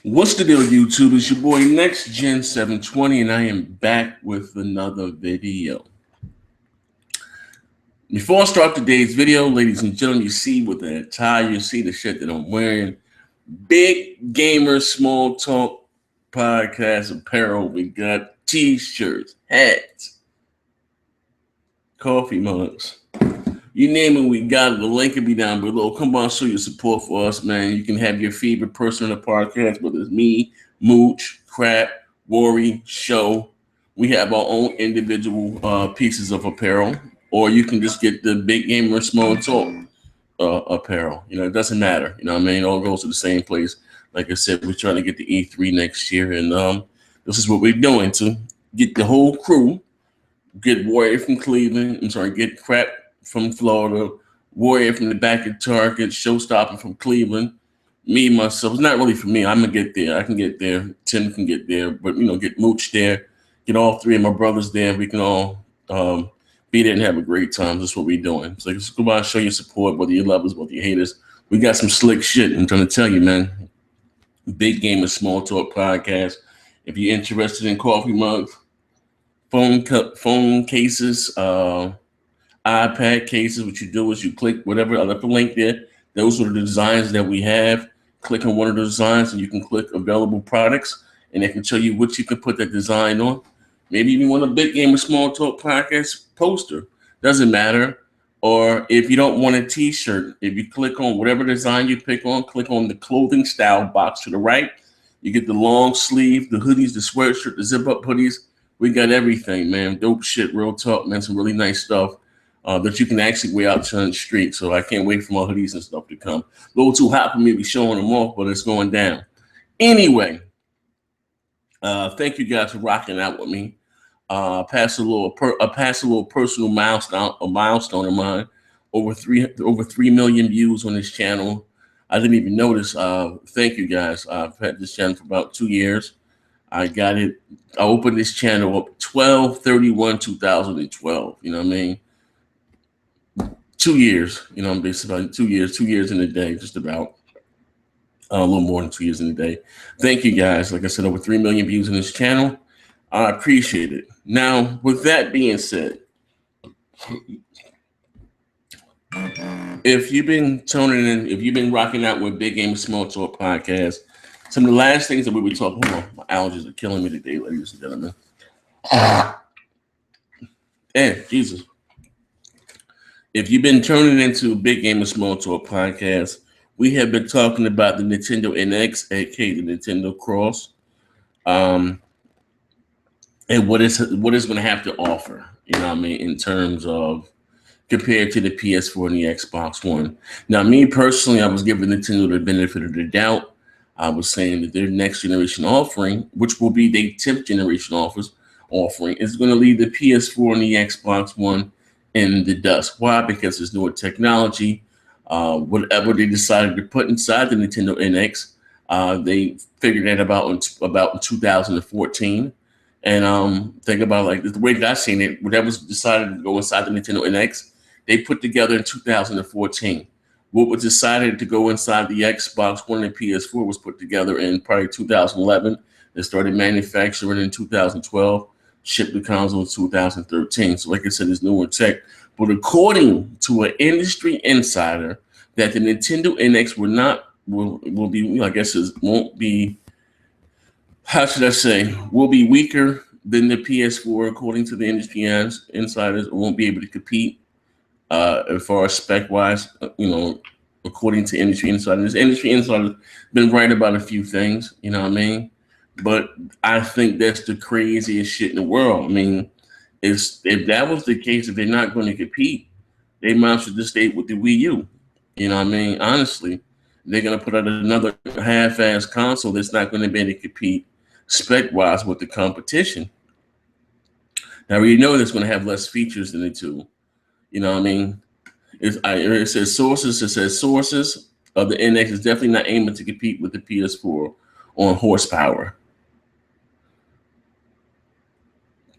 What's the deal, YouTube? It's your boy Next Gen 720, and I am back with another video. Before I start today's video, ladies and gentlemen, you see with the attire, you see the shit that I'm wearing. Big Gamer Small Talk Podcast Apparel. We got t-shirts, hats, coffee mugs. You name it, we got it. The link will be down below. Come on, show your support for us, man. You can have your favorite person on the podcast, whether it's me, Mooch, Crap, Worry, Show. We have our own individual pieces of apparel, or you can just get the Big Gamer Small Talk apparel. It doesn't matter. You know what I mean? It all goes to the same place. Like I said, we're trying to get the E3 next year, and this is what we're doing to get the whole crew. Get Warrior from Cleveland. Get Crap from Florida, Warrior from the back of Target, Showstopper from Cleveland, me, myself. It's not really for me. I'm going to get there. I can get there. Tim can get there. But, get Mooch there. Get all three of my brothers there. We can all be there and have a great time. That's what we're doing. So just go by and show your support, whether you love us, whether you hate us. We got some slick shit. I'm trying to tell you, man. Big Game of Small Talk Podcast. If you're interested in coffee mugs, phone cases, iPad cases, what you do is you click whatever. I left the link there. Those are the designs that we have. Click on one of the designs and you can click available products, and they can tell you what you can put that design on. Maybe you want a Big Game of Small Talk Podcast poster. Doesn't matter. Or if you don't want a t-shirt, if you click on whatever design you pick on, click on the clothing style box to the right. You get the long sleeve, the hoodies, the sweatshirt, the zip-up hoodies. We got everything, man. Dope shit, real talk, man. Some really nice stuff. That you can actually wear out on the street. So I can't wait for my hoodies and stuff to come. A little too hot for me to be showing them off, but it's going down. Anyway, thank you guys for rocking out with me. Pass a little personal milestone of mine. Over 3 million views on this channel. I didn't even notice. Thank you guys. I've had this channel for about 2 years. I opened this channel up 12/31/2012. You know what I mean? 2 years, basically about 2 years, 2 years in a day, just about a little more than 2 years in a day. Thank you guys. Like I said, over 3 million views on this channel. I appreciate it. Now, with that being said, if you've been tuning in, if you've been rocking out with Big Game Small Talk Podcast, some of the last things that we were talking about, my allergies are killing me today, ladies and gentlemen. Jesus. If you've been tuning into Big Game of Small Talk Podcast, we have been talking about the Nintendo NX, aka the Nintendo Cross, and what it's going to have to offer. You know what I mean, in terms of compared to the PS4 and the Xbox One. Now, me personally, I was giving Nintendo the benefit of the doubt. I was saying that their next generation offering, which will be their 10th generation offering, is going to leave the PS4 and the Xbox One in the dust. Why? Because there's newer technology. Whatever they decided to put inside the Nintendo NX, they figured that about in 2014. And think about like the way that I've seen it, whatever was decided to go inside the Nintendo NX, they put together in 2014. What was decided to go inside the Xbox One and PS4 was put together in probably 2011. They started manufacturing in 2012. Shipped the console in 2013. So like I said, there's newer tech. But according to an industry insider, that the Nintendo NX will be, I guess it won't be, how should I say, will be weaker than the PS4 according to the industry insiders. It won't be able to compete as far as spec-wise, according to industry insiders. Industry insiders been right about a few things, you know what I mean? But I think that's the craziest shit in the world. I mean, if that was the case, if they're not going to compete, they might as well just stay with the Wii U. You know what I mean? Honestly, they're going to put out another half-ass console that's not going to be able to compete spec-wise with the competition. Now, we know that's going to have less features than the two. You know what I mean? It says sources of the NX is definitely not aiming to compete with the PS4 on horsepower.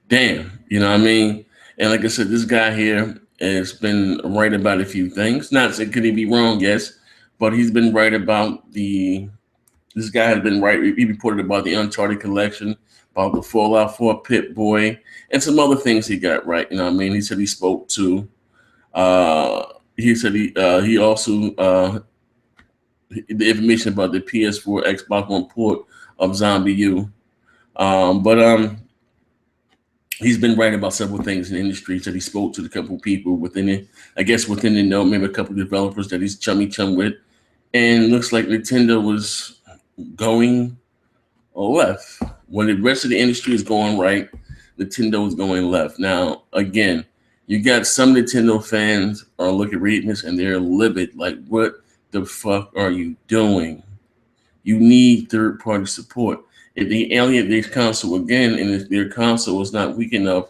Damn, you know what I mean? And like I said, this guy here has been right about a few things. Not saying could he be wrong, yes, but he's been right about this guy has been right. He reported about the Uncharted collection, about the Fallout 4 Pit Boy, and some other things he got right. You know what I mean? He said he spoke to. Uh, he said he also the information about the PS4 Xbox One port of Zombie U. But he's been right about several things in the industry. He said he spoke to a couple of people within it. I guess within the know, maybe a couple of developers that he's chum with, and it looks like Nintendo was going left. When the rest of the industry is going right, Nintendo is going left. Now, again, you got some Nintendo fans are reading this and they're livid. Like, what the fuck are you doing? You need third-party support. If they alienate their console again, and if their console is not weak enough,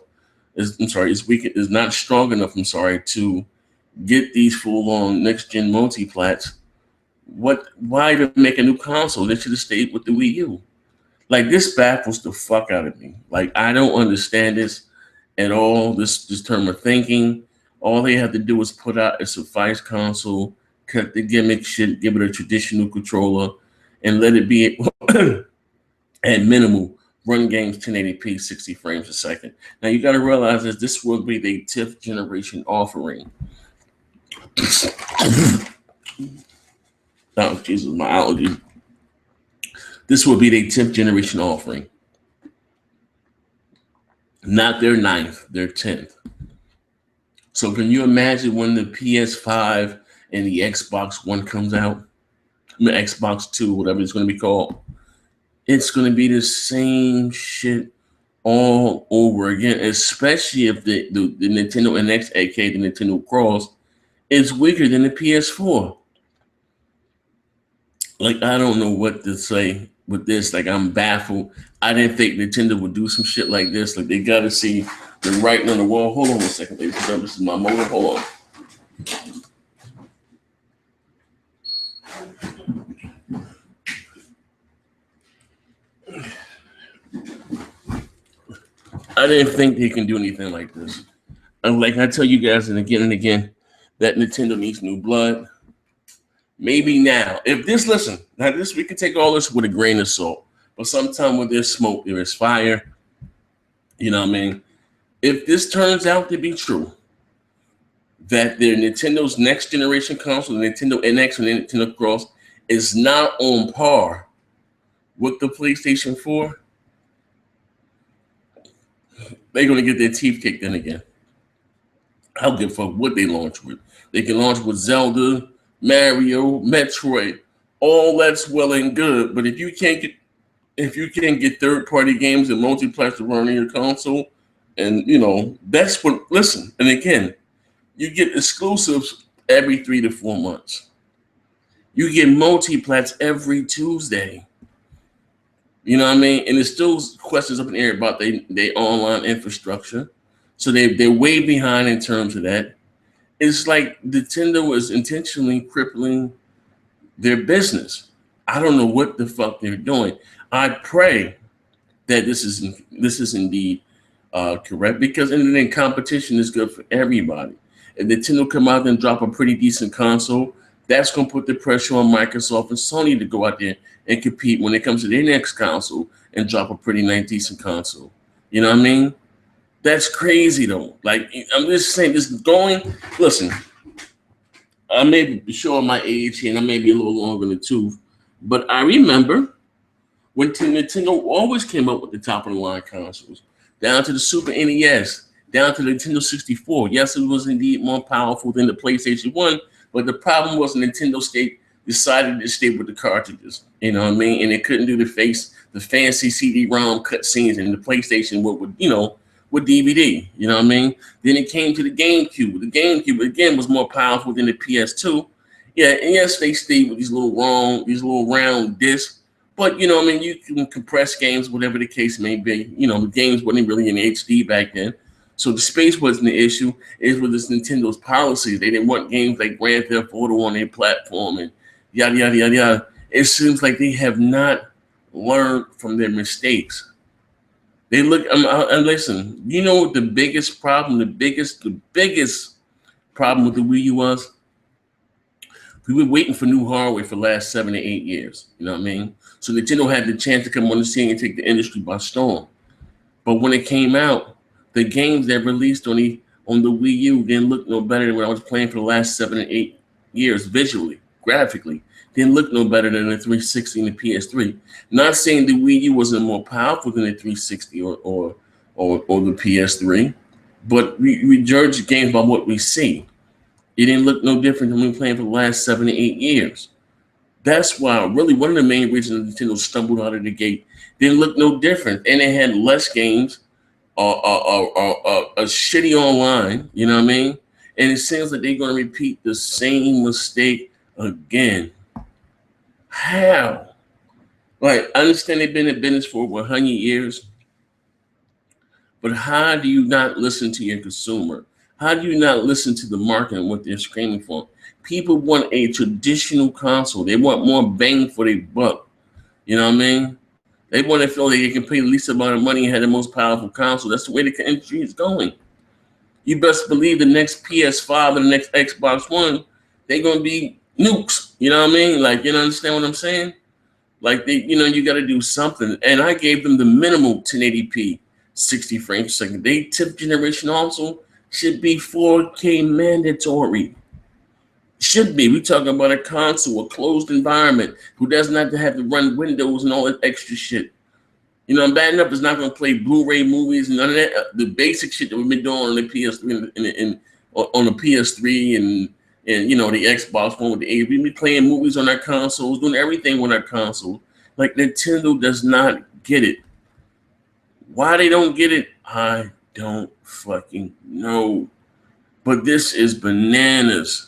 is not strong enough, to get these full-on next-gen multi-plats, why to make a new console? They should have stayed with the Wii U. Like, this baffles the fuck out of me. Like, I don't understand this at all, this term of thinking. All they have to do is put out a suffice console, cut the gimmick shit, give it a traditional controller, and let it be at minimal run games 1080p 60 frames a second. Now you got to realize that this will be the 10th generation offering. Oh, Jesus, my allergy. This will be their 10th generation offering. Not their 9th, their 10th. So can you imagine when the PS5 and the Xbox One comes out? I mean, Xbox 2, whatever it's going to be called. It's going to be the same shit all over again, especially if the Nintendo NX, aka the Nintendo Cross, is weaker than the PS4. Like, I don't know what to say with this. Like, I'm baffled. I didn't think Nintendo would do some shit like this. Like, they got to see the writing on the wall. Hold on a second, ladies and gentlemen. This is my motor. Hold on. I didn't think they can do anything like this. And like I tell you guys, and again, that Nintendo needs new blood. Maybe now, if this, listen, now this, we can take all this with a grain of salt, but sometimes when there's smoke, there is fire. You know what I mean? If this turns out to be true, that their Nintendo's next generation console, the Nintendo NX and the Nintendo Cross, is not on par with the PlayStation 4, they're going to get their teeth kicked in again. I don't give a fuck what they launch with. They can launch with Zelda, Mario, Metroid. All that's well and good, but if you can't get third-party games and multiplayer to run on your console, and that's what. Listen, and again, you get exclusives every 3 to 4 months. You get multiplats every Tuesday. You know what I mean? And there's still questions up in the air about their online infrastructure. So they're way behind in terms of that. It's like Nintendo is intentionally crippling their business. I don't know what the fuck they're doing. I pray that this is indeed correct, because then competition is good for everybody. If Nintendo come out and drop a pretty decent console, that's going to put the pressure on Microsoft and Sony to go out there and compete when it comes to their next console and drop a pretty nice, decent console. You know what I mean? That's crazy, though. Like, I'm just saying, this is going. Listen, I may be showing my age here, and I may be a little longer in the tooth, but I remember when Nintendo always came up with the top of the line consoles, down to the Super NES, down to the Nintendo 64. Yes, it was indeed more powerful than the PlayStation 1, but the problem was Nintendo decided to stay with the cartridges. You know what I mean? And it couldn't do the fancy CD-ROM cutscenes in the PlayStation with DVD. You know what I mean? Then it came to the GameCube. The GameCube again was more powerful than the PS2. Yeah, and yes, they stayed with these little round discs. But you know what I mean? You can compress games, whatever the case may be. The games weren't really in HD back then. So the space wasn't the issue. It was this Nintendo's policies. They didn't want games like Grand Theft Auto on their platform and yada, yada, yada, yada. It seems like they have not learned from their mistakes. They look, and listen, you know what the biggest problem with the Wii U was? We've been waiting for new hardware for the last 7 to 8 years. You know what I mean? So Nintendo had the chance to come on the scene and take the industry by storm. But when it came out, the games that released on the Wii U didn't look no better than what I was playing for the last 7 to 8 years visually, graphically. Didn't look no better than the 360 and the PS3. Not saying the Wii U wasn't more powerful than the 360 or the PS3, but we judge games by what we see. It didn't look no different than we playing for the last 7 to 8 years. That's why, really, one of the main reasons Nintendo stumbled out of the gate. Didn't look no different, and they had less games, a shitty online. You know what I mean? And it seems like they're going to repeat the same mistake again. How? Like, I understand they've been in business for over 100 years, but how do you not listen to your consumer? How do you not listen to the market and what they're screaming for? People want a traditional console. They want more bang for their buck. You know what I mean? They want to feel like they can pay the least amount of money and have the most powerful console. That's the way the industry is going. You best believe the next PS5 and the next Xbox One, they're going to be nukes. You know what I mean? Like, you understand what I'm saying? Like, you got to do something. And I gave them the minimal 1080p, 60 frames per second. They 10th generation also should be 4K mandatory. Should be. We're talking about a console, a closed environment, who doesn't have to have to run Windows and all that extra shit. Bad enough is not going to play Blu-ray movies and none of that. The basic shit that we've been doing on the PS3 and on the PS3 and the Xbox One with the A. We've been playing movies on our consoles, doing everything on our console. Like, Nintendo does not get it. Why they don't get it, I don't fucking know. But this is bananas.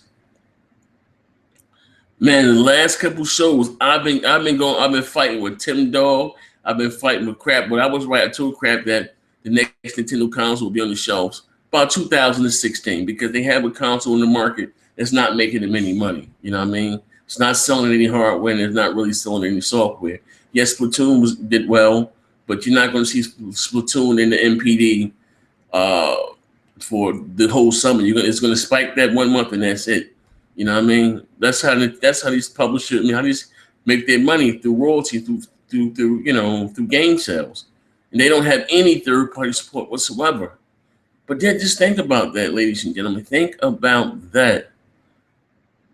Man, the last couple shows, I've been fighting with Tim Dog. I've been fighting with Crap, but I was right. I told Crap that the next Nintendo console will be on the shelves about 2016 because they have a console in the market that's not making them any money. You know what I mean? It's not selling any hardware and it's not really selling any software. Yes, Splatoon did well, but you're not going to see Splatoon in the MPD for the whole summer. It's going to spike that 1 month and that's it. You know what I mean? That's how these publishers, how these make their money through royalty, through game sales. And they don't have any third-party support whatsoever. But then just think about that, ladies and gentlemen. Think about that.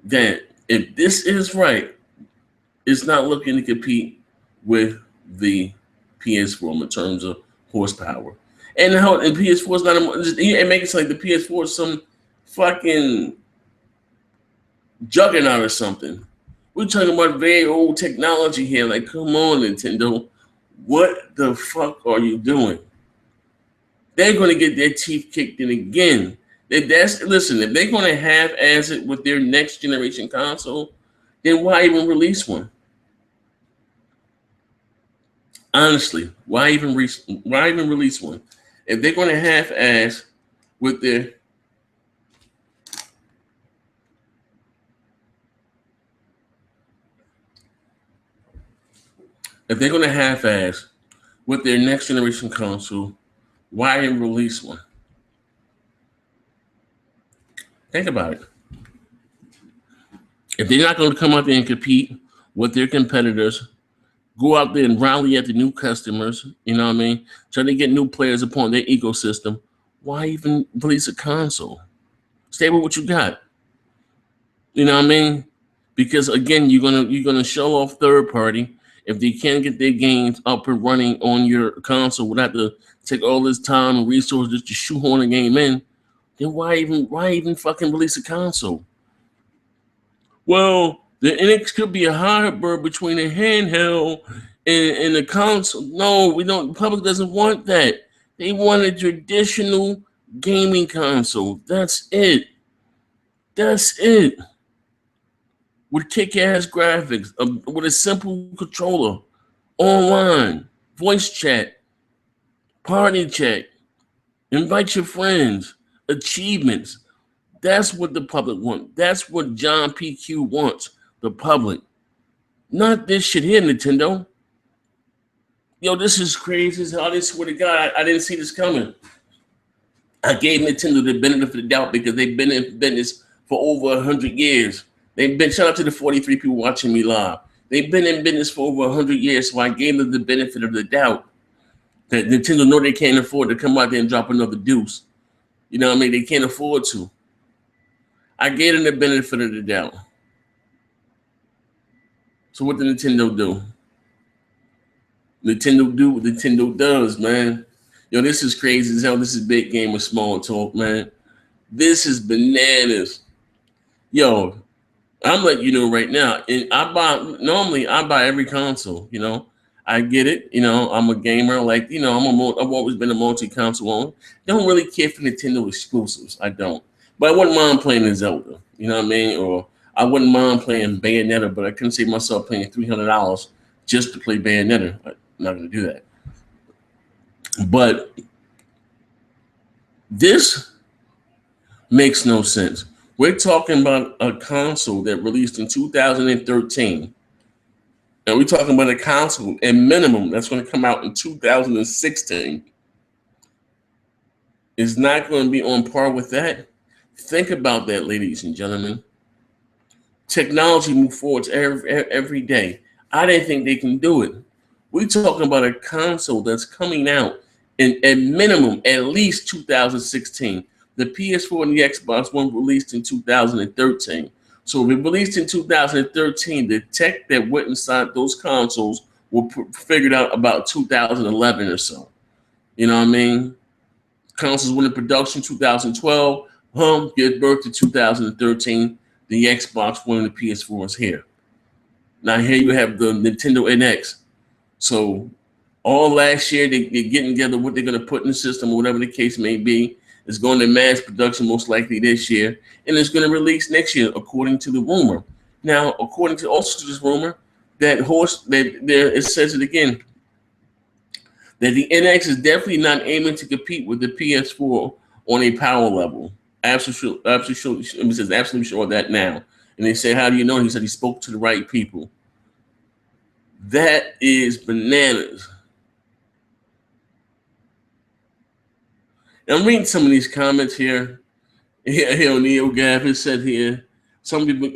That if this is right, it's not looking to compete with the PS4 in terms of horsepower. And PS4 is not, it makes it like the PS4 is some fucking juggernaut or something. We're talking about very old technology here. Like, come on, Nintendo. What the fuck are you doing? They're going to get their teeth kicked in again. Listen, if they're going to half-ass it with their next generation console, then why even release one? Honestly, why even release one? If they're going to half-ass with their next generation console, why even release one? Think about it. If they're not going to come out there and compete with their competitors, go out there and rally at the new customers, you know what I mean? Try to get new players upon their ecosystem. Why even release a console? Stay with what you got. You know what I mean? Because again, you're gonna show off third party. If they can't get their games up and running on your console without to take all this time and resources to shoehorn a game in, then why even fucking release a console? Well, the NX could be a hybrid between a handheld and a console. No, we don't. The public doesn't want that. They want a traditional gaming console. That's it. That's it. With kick-ass graphics, with a simple controller, online, voice chat, party chat, invite your friends, achievements. That's what the public wants. That's what John PQ wants, the public. Not this shit here, Nintendo. Yo, this is crazy as hell. I swear to God, I didn't see this coming. I gave Nintendo the benefit of the doubt because they've been in business for over 100 years. They've been, shout out to the 43 people watching me live. They've been in business for over 100 years, so I gave them the benefit of the doubt that Nintendo know they can't afford to come out there and drop another deuce. You know what I mean? They can't afford to. I gave them the benefit of the doubt. So what did Nintendo do? Nintendo do what Nintendo does, man. Yo, this is crazy as hell. This is big game with small talk, man. This is bananas. Yo, I'm letting you know right now. And normally I buy every console, you know. I get it, you know, I'm a gamer, like, you know, I've always been a multi-console owner. Don't really care for Nintendo exclusives. I don't. But I wouldn't mind playing a Zelda, you know what I mean? Or I wouldn't mind playing Bayonetta, but I couldn't see myself paying $300 just to play Bayonetta. I'm not going to do that. But this makes no sense. We're talking about a console that released in 2013. And we're talking about a console at minimum that's going to come out in 2016. Is not going to be on par with that. Think about that, ladies and gentlemen. Technology moves forward every day. I didn't think they can do it. We're talking about a console that's coming out in at minimum at least 2016. The PS4 and the Xbox One released in 2013. So if it released in 2013, the tech that went inside those consoles were figured out about 2011 or so. You know what I mean? Consoles went in production 2012. Gave birth to 2013. The Xbox One and the PS4 is here. Now here you have the Nintendo NX. So all last year they're getting together what they're going to put in the system, or whatever the case may be. It's going to mass production most likely this year, and it's going to release next year, according to the rumor. Now, according to also to this rumor, it says it again, that the NX is definitely not aiming to compete with the PS4 on a power level. Absolutely sure of that now. And they say, how do you know? He said he spoke to the right people. That is bananas. I'm reading some of these comments here. Here on Neo Gaff, it said here, some people,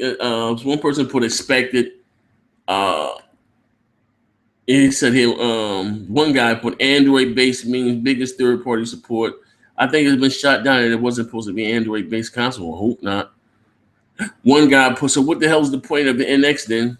one person put expected. He said here, one guy put Android-based means biggest third-party support. I think it's been shot down and it wasn't supposed to be Android-based console. I hope not. One guy put, so what the hell is the point of the NX then?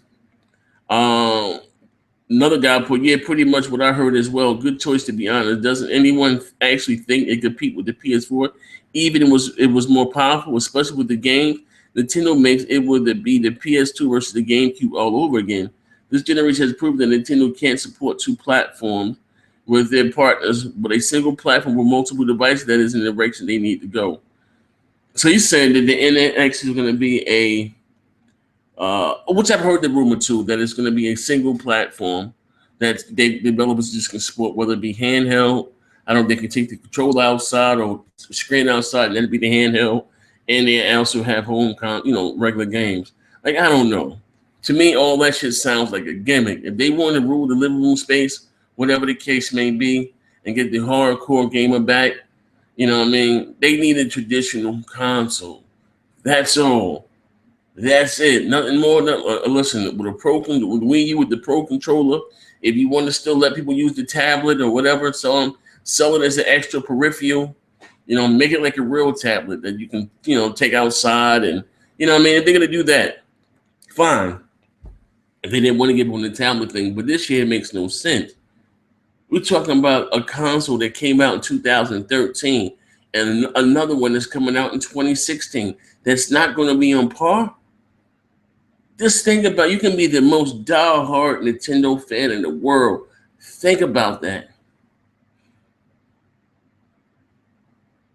Another guy put, yeah, pretty much what I heard as well. Good choice, to be honest. Doesn't anyone actually think it compete with the PS4? Even it was more powerful, especially with the game. Nintendo makes it would be the PS2 versus the GameCube all over again. This generation has proven that Nintendo can't support two platforms with their partners, but a single platform with multiple devices, that is in the direction they need to go. So he's saying that the NX is going to be a which I've heard the rumor too, that it's going to be a single platform that developers just can support, whether it be handheld. I don't know if they can take the controller outside or screen outside and then be the handheld, and they also have home regular games. Like, I don't know. To me, all that shit sounds like a gimmick. If they want to rule the living room space, whatever the case may be, and get the hardcore gamer back, you know what I mean? They need a traditional console. That's all. That's it. Nothing more. Listen, with Wii U with the Pro controller, if you want to still let people use the tablet or whatever, sell it as an extra peripheral, make it like a real tablet that you can, take outside, and, what I mean? If they're going to do that, fine. If they didn't want to get on the tablet thing, but this year it makes no sense. We're talking about a console that came out in 2013 and another one that's coming out in 2016 that's not going to be on par. Just think about, you can be the most diehard Nintendo fan in the world. Think about that.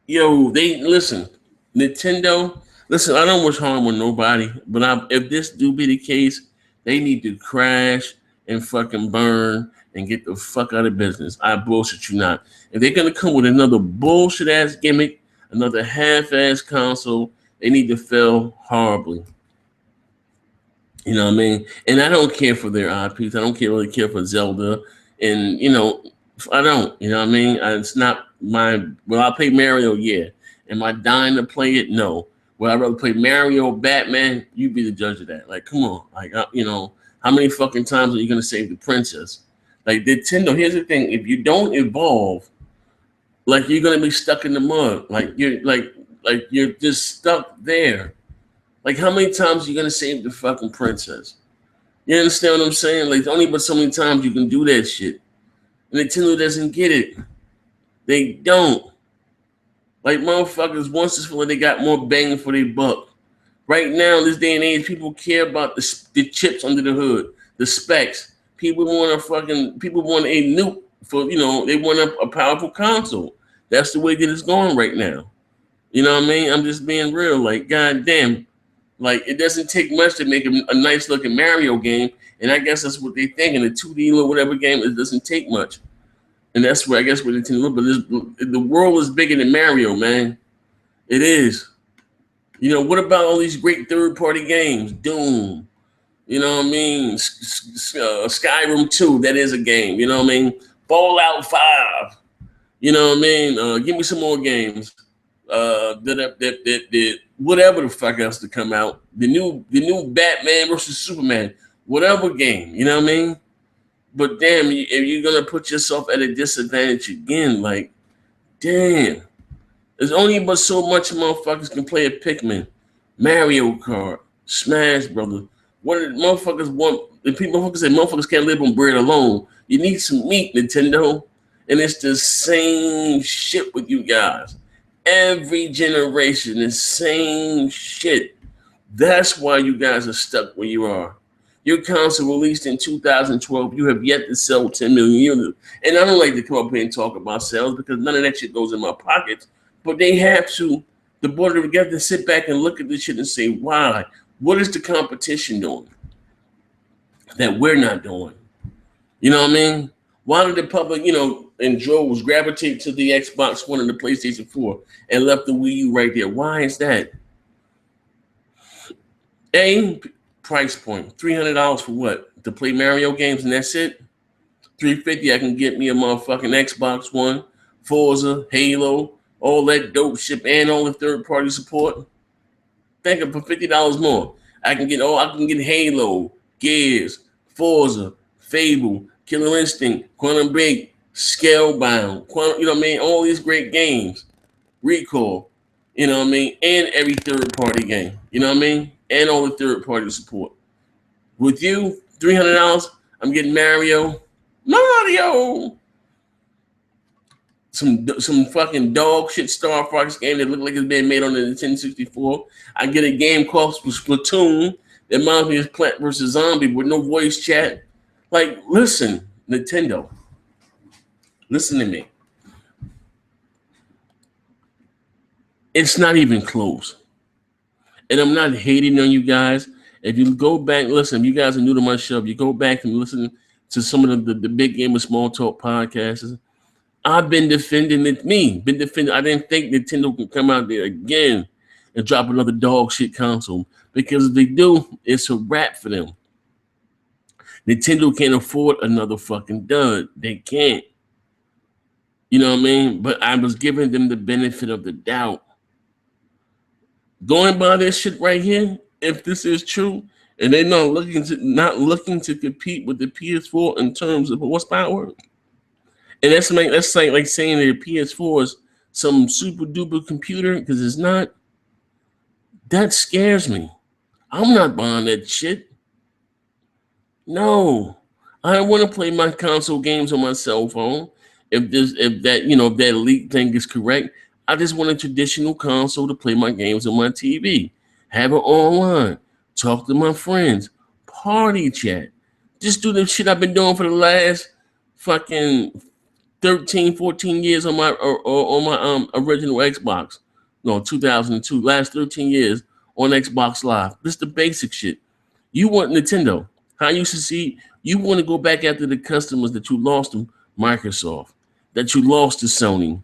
Yo, Nintendo, I don't wish harm on nobody, but if this do be the case, they need to crash and fucking burn and get the fuck out of business. I bullshit you not. If they're going to come with another bullshit ass gimmick, another half-ass console, they need to fail horribly. You know what I mean? And I don't care for their IPs. I don't really care for Zelda. And, I don't. You know what I mean? It's not my... Will I play Mario? Yeah. Am I dying to play it? No. Would I rather play Mario, Batman? You be the judge of that. Like, come on, like how many fucking times are you gonna save the princess? Like Nintendo. Here's the thing: if you don't evolve, like you're gonna be stuck in the mud. Like you're just stuck there. Like how many times are you gonna save the fucking princess? You understand what I'm saying? Like only but so many times you can do that shit. And Nintendo doesn't get it. They don't. Like motherfuckers once it's like they got more bang for their buck. Right now, in this day and age, people care about the chips under the hood, the specs. People want a nuke for they want a powerful console. That's the way that it's going right now. You know what I mean? I'm just being real. Like, goddamn, like it doesn't take much to make a nice looking Mario game, and I guess that's what they think in a 2D or whatever game. It doesn't take much, and that's where I guess where Nintendo. But the world is bigger than Mario, man. It is. What about all these great third-party games? Doom. You know what I mean? Skyrim 2, that is a game. You know what I mean? Fallout 5. You know what I mean? Give me some more games. Whatever the fuck else to come out. The new Batman versus Superman. Whatever game. You know what I mean? But damn, if you're going to put yourself at a disadvantage again, like, damn. There's only but so much motherfuckers can play a Pikmin, Mario Kart, Smash Brothers. What do motherfuckers want? The people motherfuckers say motherfuckers can't live on bread alone. You need some meat, Nintendo. And it's the same shit with you guys. Every generation, the same shit. That's why you guys are stuck where you are. Your console released in 2012. You have yet to sell 10 million units. And I don't like to come up here and talk about sales because none of that shit goes in my pockets. But they have to, the board of got to sit back and look at this shit and say, why? What is the competition doing that we're not doing? You know what I mean? Why did the public, in droves gravitate to the Xbox One and the PlayStation 4 and left the Wii U right there? Why is that? Price point, $300 for what? To play Mario games and that's it? $350, I can get me a motherfucking Xbox One, Forza, Halo, all that dope shit and all the third-party support. Think of for $50 more. I can get Halo, Gears, Forza, Fable, Killer Instinct, Quantum Break, Scalebound, you know what I mean? All these great games. Recall, you know what I mean? And every third-party game, you know what I mean? And all the third-party support. With you, $300, I'm getting Mario. Some fucking dog shit Star Fox game that look like it's been made on the Nintendo 64. I get a game called Splatoon that reminds me of Plant vs. Zombie with no voice chat. Like, listen, Nintendo. Listen to me. It's not even close. And I'm not hating on you guys. If you go back, listen, if you guys are new to my show, if you go back and listen to some of the Big Game of Small Talk podcasts, I've been defending it. I didn't think Nintendo could come out there again and drop another dog shit console because if they do, it's a wrap for them. Nintendo can't afford another fucking dud. They can't. You know what I mean? But I was giving them the benefit of the doubt. Going by this shit right here, if this is true, and they're not looking to compete with the PS4 in terms of horsepower. And that's like saying that the PS4 is some super duper computer because it's not. That scares me. I'm not buying that shit. No, I don't want to play my console games on my cell phone. If that elite thing is correct, I just want a traditional console to play my games on my TV, have it online, talk to my friends, party chat, just do the shit I've been doing for the last fucking 13, 14 years on my original Xbox. No, 2002. Last 13 years on Xbox Live. This is the basic shit. You want Nintendo. How you succeed? You want to go back after the customers that you lost to Microsoft, that you lost to Sony.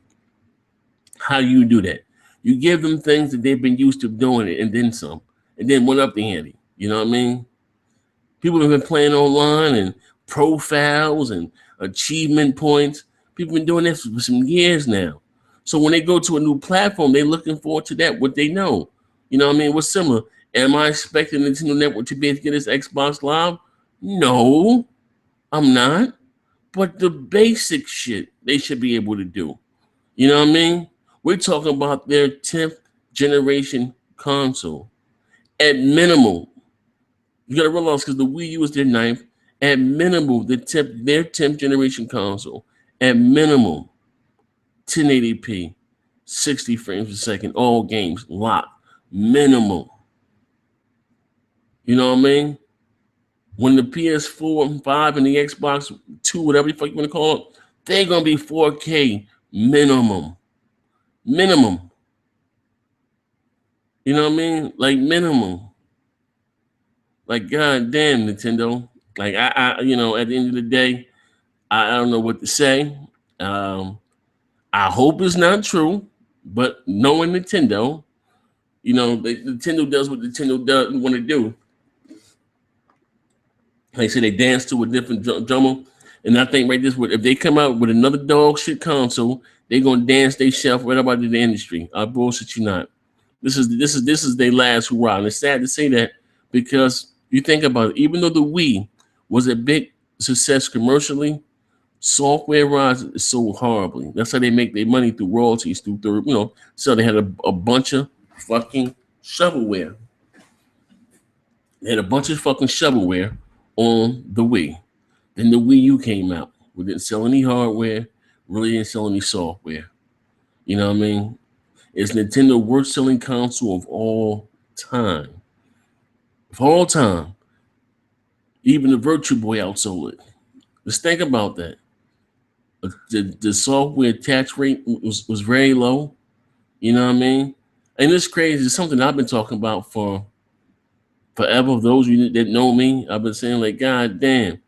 How do you do that? You give them things that they've been used to doing it and then some. And then went up the ante. You know what I mean? People have been playing online and profiles and achievement points. People have been doing this for some years now. So when they go to a new platform, they're looking forward to that, what they know. You know what I mean? What's similar? Am I expecting Nintendo Network to be able to get its Xbox Live? No, I'm not. But the basic shit they should be able to do. You know what I mean? We're talking about their 10th generation console. At minimum, you gotta realize because the Wii U is their ninth. At minimum, their 10th generation console. At minimum, 1080p, 60 frames a second, all games locked. Minimum. You know what I mean? When the PS4 and 5 and the Xbox 2, whatever the fuck you want to call it, they're gonna be 4K minimum. Minimum. You know what I mean? Like minimum. Like goddamn Nintendo. Like at the end of the day, I don't know what to say. Um, I hope it's not true, but knowing Nintendo, Nintendo does what Nintendo does want to do. Like I say, they dance to a different drummer, and I think right this if they come out with another dog shit console, they're gonna dance they shelf right about in the industry. I bullshit you not. This is their last hurrah, and it's sad to say that because you think about it. Even though the Wii was a big success commercially, software wise is so horribly. That's how they make their money through royalties, through So they had a bunch of fucking shovelware. They had a bunch of fucking shovelware on the Wii. Then the Wii U came out. We didn't sell any hardware, really didn't sell any software. You know what I mean? It's Nintendo worst selling console of all time. Of all time. Even the Virtual Boy outsold it. Let's think about that. The software attach rate was very low. You know what I mean? And it's crazy. It's something I've been talking about for forever. Those of you that know me, I've been saying like, God damn,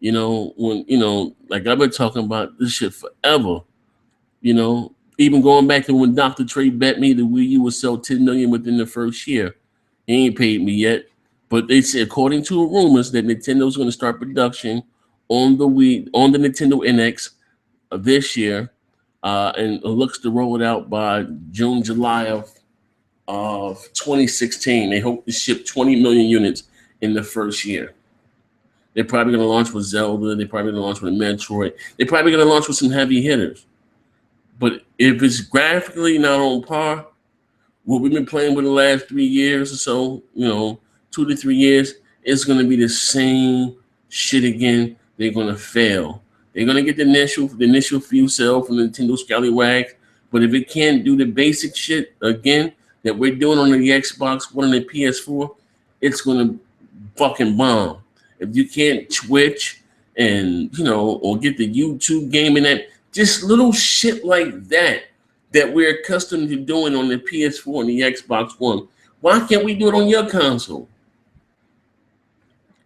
like I've been talking about this shit forever. Even going back to when Dr. Trey bet me the Wii U would sell 10 million within the first year. He ain't paid me yet, but they said according to rumors that Nintendo's going to start production on the Nintendo NX this year, and it looks to roll it out by June, July of 2016. They hope to ship 20 million units in the first year. They're probably going to launch with Zelda. They're probably going to launch with Metroid. They're probably going to launch with some heavy hitters. But if it's graphically not on par, what we've been playing with the last 3 years or so, 2 to 3 years, it's going to be the same shit again. They're going to fail. They're going to get the initial few sales from Nintendo Scallywags. But if it can't do the basic shit again that we're doing on the Xbox One and the PS4, it's going to fucking bomb. If you can't Twitch and, or get the YouTube game and that, just little shit like that we're accustomed to doing on the PS4 and the Xbox One. Why can't we do it on your console?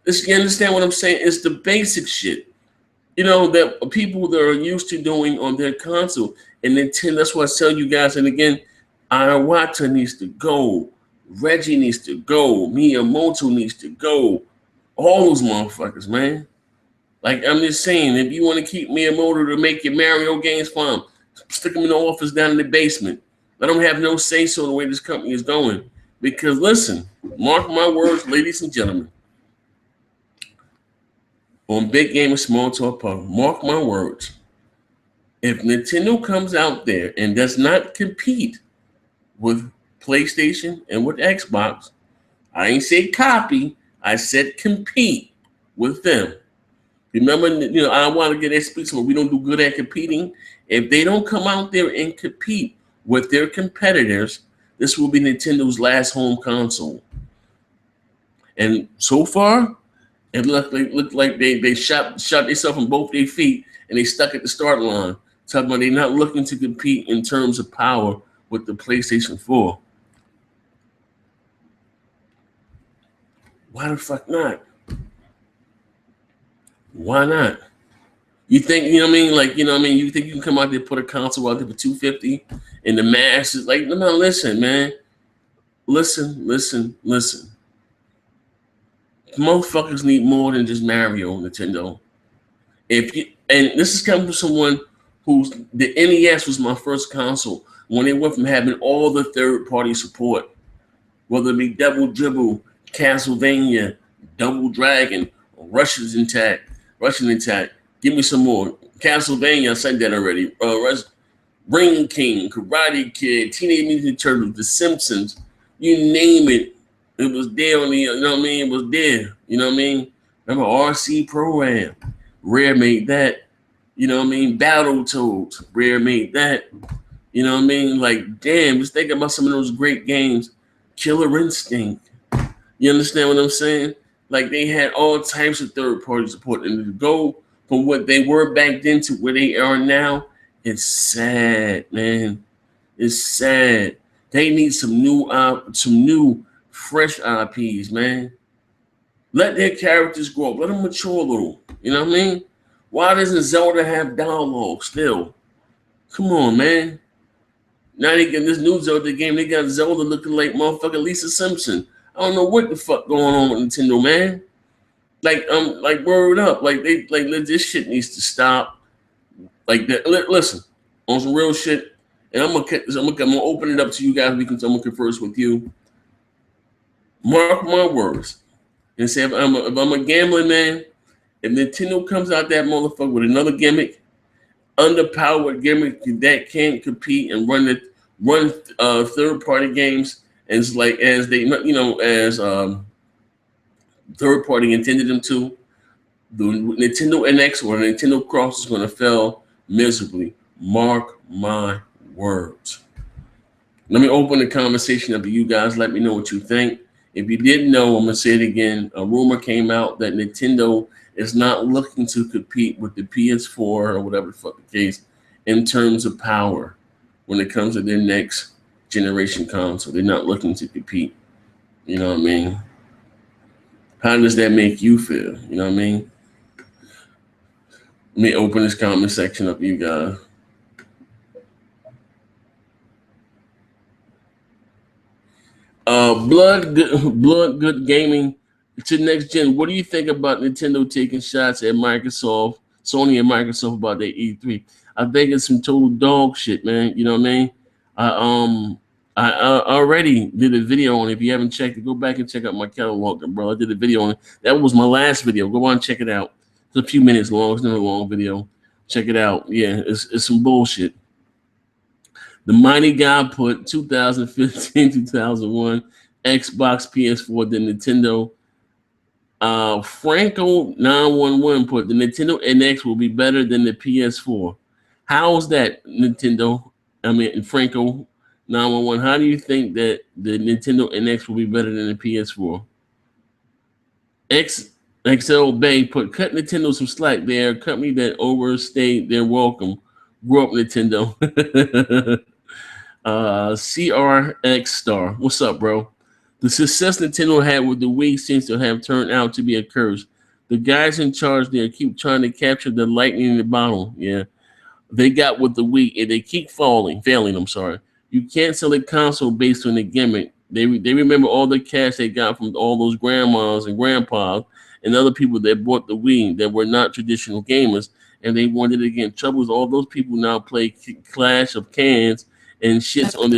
You understand what I'm saying? It's the basic shit, that people that are used to doing on their console. And Nintendo, that's why I tell you guys, and again, Iwata needs to go. Reggie needs to go. Miyamoto needs to go. All those motherfuckers, man. Like, I'm just saying, if you want to keep Miyamoto to make your Mario games fun, stick them in the office down in the basement. Let them have no say-so the way this company is going. Because, listen, mark my words, ladies and gentlemen, on Big Game and Small Talk Pub, mark my words, if Nintendo comes out there and does not compete with PlayStation and with Xbox, I ain't say copy, I said compete with them. Remember, I want to get that speech when we don't do good at competing. If they don't come out there and compete with their competitors, this will be Nintendo's last home console. And so far, it looked like they shot themselves in both their feet and they stuck at the start line. Talking about they're not looking to compete in terms of power with the PlayStation 4. Why the fuck not? Why not? You think, you think you can come out there and put a console out there for $250 and the masses, like, no, listen, man. Listen. Motherfuckers need more than just Mario, Nintendo. And this is coming from someone the NES was my first console when they went from having all the third-party support. whether it be Double Dribble, Castlevania, Double Dragon, Russian Attack. Give me some more. Castlevania, I said that already. Ring King, Karate Kid, Teenage Mutant Ninja Turtles, The Simpsons, you name it, it was there on the, you know what I mean? It was there, you know what I mean? Remember RC Program, Rare made that, you know what I mean? Battletoads, Rare made that, you know what I mean? Like, damn, just think about some of those great games. Killer Instinct, you understand what I'm saying? Like, they had all types of third-party support, and to go from what they were back then to where they are now, it's sad, man. It's sad. They need some new, fresh IPs, man. Let their characters grow up. Let them mature a little. You know what I mean? Why doesn't Zelda have dialogue still? Come on, man. Now they get this new Zelda game. They got Zelda looking like motherfucking Lisa Simpson. I don't know what the fuck going on with Nintendo, man. Like word up. Like this shit needs to stop. Like that. Listen, on some real shit, and I'm gonna open it up to you guys. I'm gonna converse with you. Mark my words, and say if I'm a gambling man, if Nintendo comes out that motherfucker with another gimmick, underpowered gimmick that can't compete and run third party games as they third party intended them to, the Nintendo NX or Nintendo Cross is going to fail miserably. Mark my words. Let me open the conversation up to you guys. Let me know what you think. If you didn't know, I'm going to say it again. A rumor came out that Nintendo is not looking to compete with the PS4 or whatever the fuck the case in terms of power when it comes to their next generation console. They're not looking to compete. You know what I mean? How does that make you feel? You know what I mean? Let me open this comment section up, you guys. Blood Good Gaming to next gen. What do you think about Nintendo taking shots at Microsoft, Sony and Microsoft about their E3? I think it's some total dog shit, man. You know what I mean? I already did a video on it. If you haven't checked it, go back and check out my catalog, bro. I did a video on it. That was my last video. Go on and check it out. It's a few minutes long. It's not a long video. Check it out. Yeah, it's some bullshit. The Mighty Guy put 2015, 2001, Xbox, PS4, the Nintendo. Franco 911 put the Nintendo NX will be better than the PS4. How's that, Nintendo? I mean, Franco 911. How do you think that the Nintendo NX will be better than the PS4? XL Bay put cut Nintendo some slack. They're a company that overstayed their welcome. Grew up Nintendo. CRX Star. What's up, bro? The success Nintendo had with the Wii seems to have turned out to be a curse. The guys in charge there keep trying to capture the lightning in the bottle. Yeah. They got with the Wii and they keep failing. I'm sorry. You can't sell a console based on the gimmick. They remember all the cash they got from all those grandmas and grandpas and other people that bought the Wii that were not traditional gamers, and they wanted to get in trouble. All those people now play Clash of Cans and shits on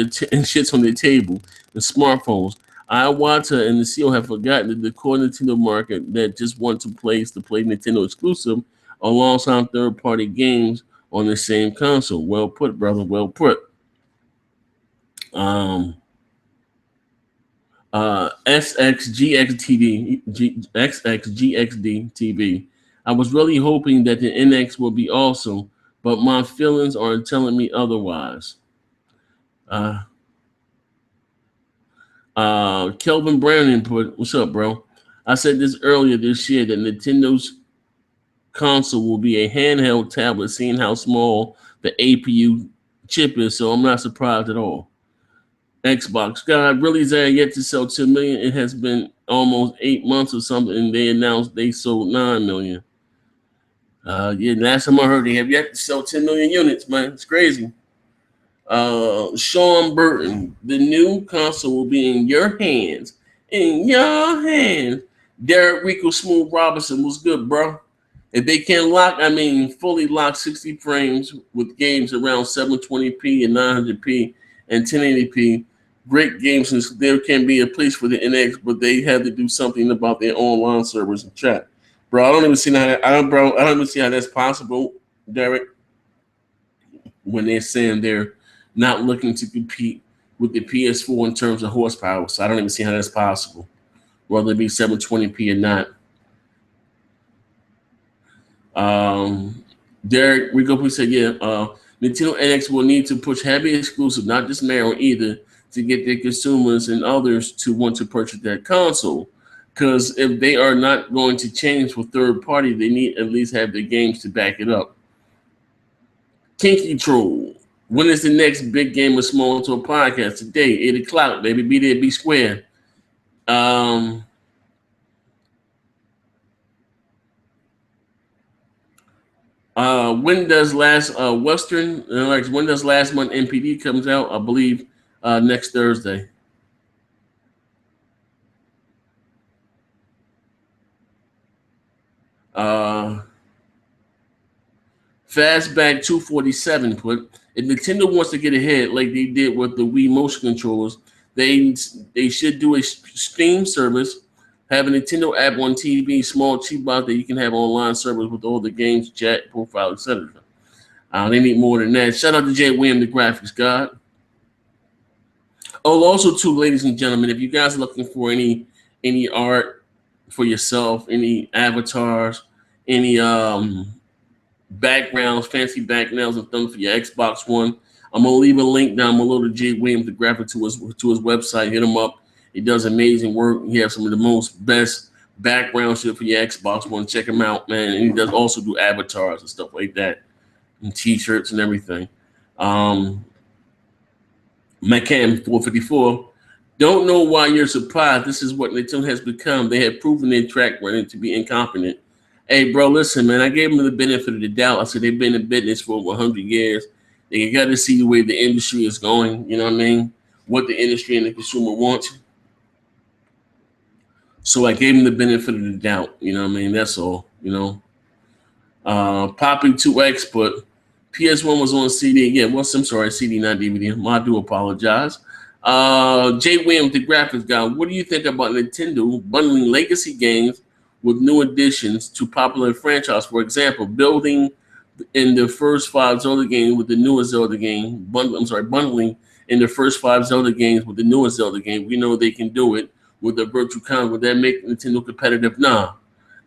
their table and smartphones. Iwata and the CEO have forgotten that the core Nintendo market that just wants a place to play Nintendo exclusive alongside third-party games on the same console. Well put, brother. Well put. XXGXD TV. I was really hoping that the NX will be awesome, but my feelings are telling me otherwise. Kelvin Brown input. What's up, bro? I said this earlier this year that Nintendo's console will be a handheld tablet, seeing how small the APU chip is, so I'm not surprised at all. Xbox. God, really is there yet to sell 2 million? It has been almost 8 months or something, and they announced they sold 9 million. Yeah, last time I heard they have yet to sell 10 million units, man. It's crazy. Sean Burton, the new console will be in your hands. In your hands. Derek Rico Smooth Robinson was good, bro. If they can fully lock 60 frames with games around 720p and 900p and 1080p, great games, and there can be a place for the NX, but they have to do something about their online servers and chat. Bro, I don't even see how that, I don't even see how that's possible, Derek, when they're saying they're not looking to compete with the PS4 in terms of horsepower. So I don't even see how that's possible, whether it be 720p or not. Derek Rico said, yeah, Nintendo NX will need to push heavy exclusive, not just Mario either, to get their consumers and others to want to purchase that console. Because if they are not going to change for third party, they need at least have their games to back it up. Kinky Troll, when is the next big game of small talk podcast? Today, 8 o'clock, baby. Be there, be square. Um, when does last Western like when does last month NPD comes out? I believe next Thursday. Uh, Fastback 247 put, if Nintendo wants to get ahead like they did with the Wii motion controllers, they should do a Steam service, have a Nintendo app on TV, small cheap box that you can have online service with all the games, chat, profile, etc. They need more than that. Shout out to Jay William, the graphics god. Oh, also too, ladies and gentlemen, if you guys are looking for any art for yourself, any avatars, any backgrounds, fancy backgrounds and things for your Xbox One, I'm gonna leave a link down below to Jay Williams, the graphic to his website. Hit him up. He does amazing work. He has some of the most best background shit for your Xbox One. Check him out, man. And he does also do avatars and stuff like that, and T-shirts and everything. Um, McCann 454. Don't know why you're surprised. This is what Nintendo has become. They have proven their track record to be incompetent. Hey, bro, listen, man. I gave them the benefit of the doubt. I said they've been in business for over 100 years. They got to see the way the industry is going. You know what I mean? What the industry and the consumer wants. So I gave them the benefit of the doubt. You know what I mean? That's all. You know. Poppy 2X, but PS1 was on CD. Yeah, well, I'm sorry, CD, not DVD. I do apologize. Jay Williams, the graphics guy. What do you think about Nintendo bundling legacy games with new additions to popular franchise? For example, building in the first 5 Zelda games with the newest Zelda game. Bundling in the first 5 Zelda games with the newest Zelda game. We know they can do it with the virtual console. Would that make Nintendo competitive? Nah.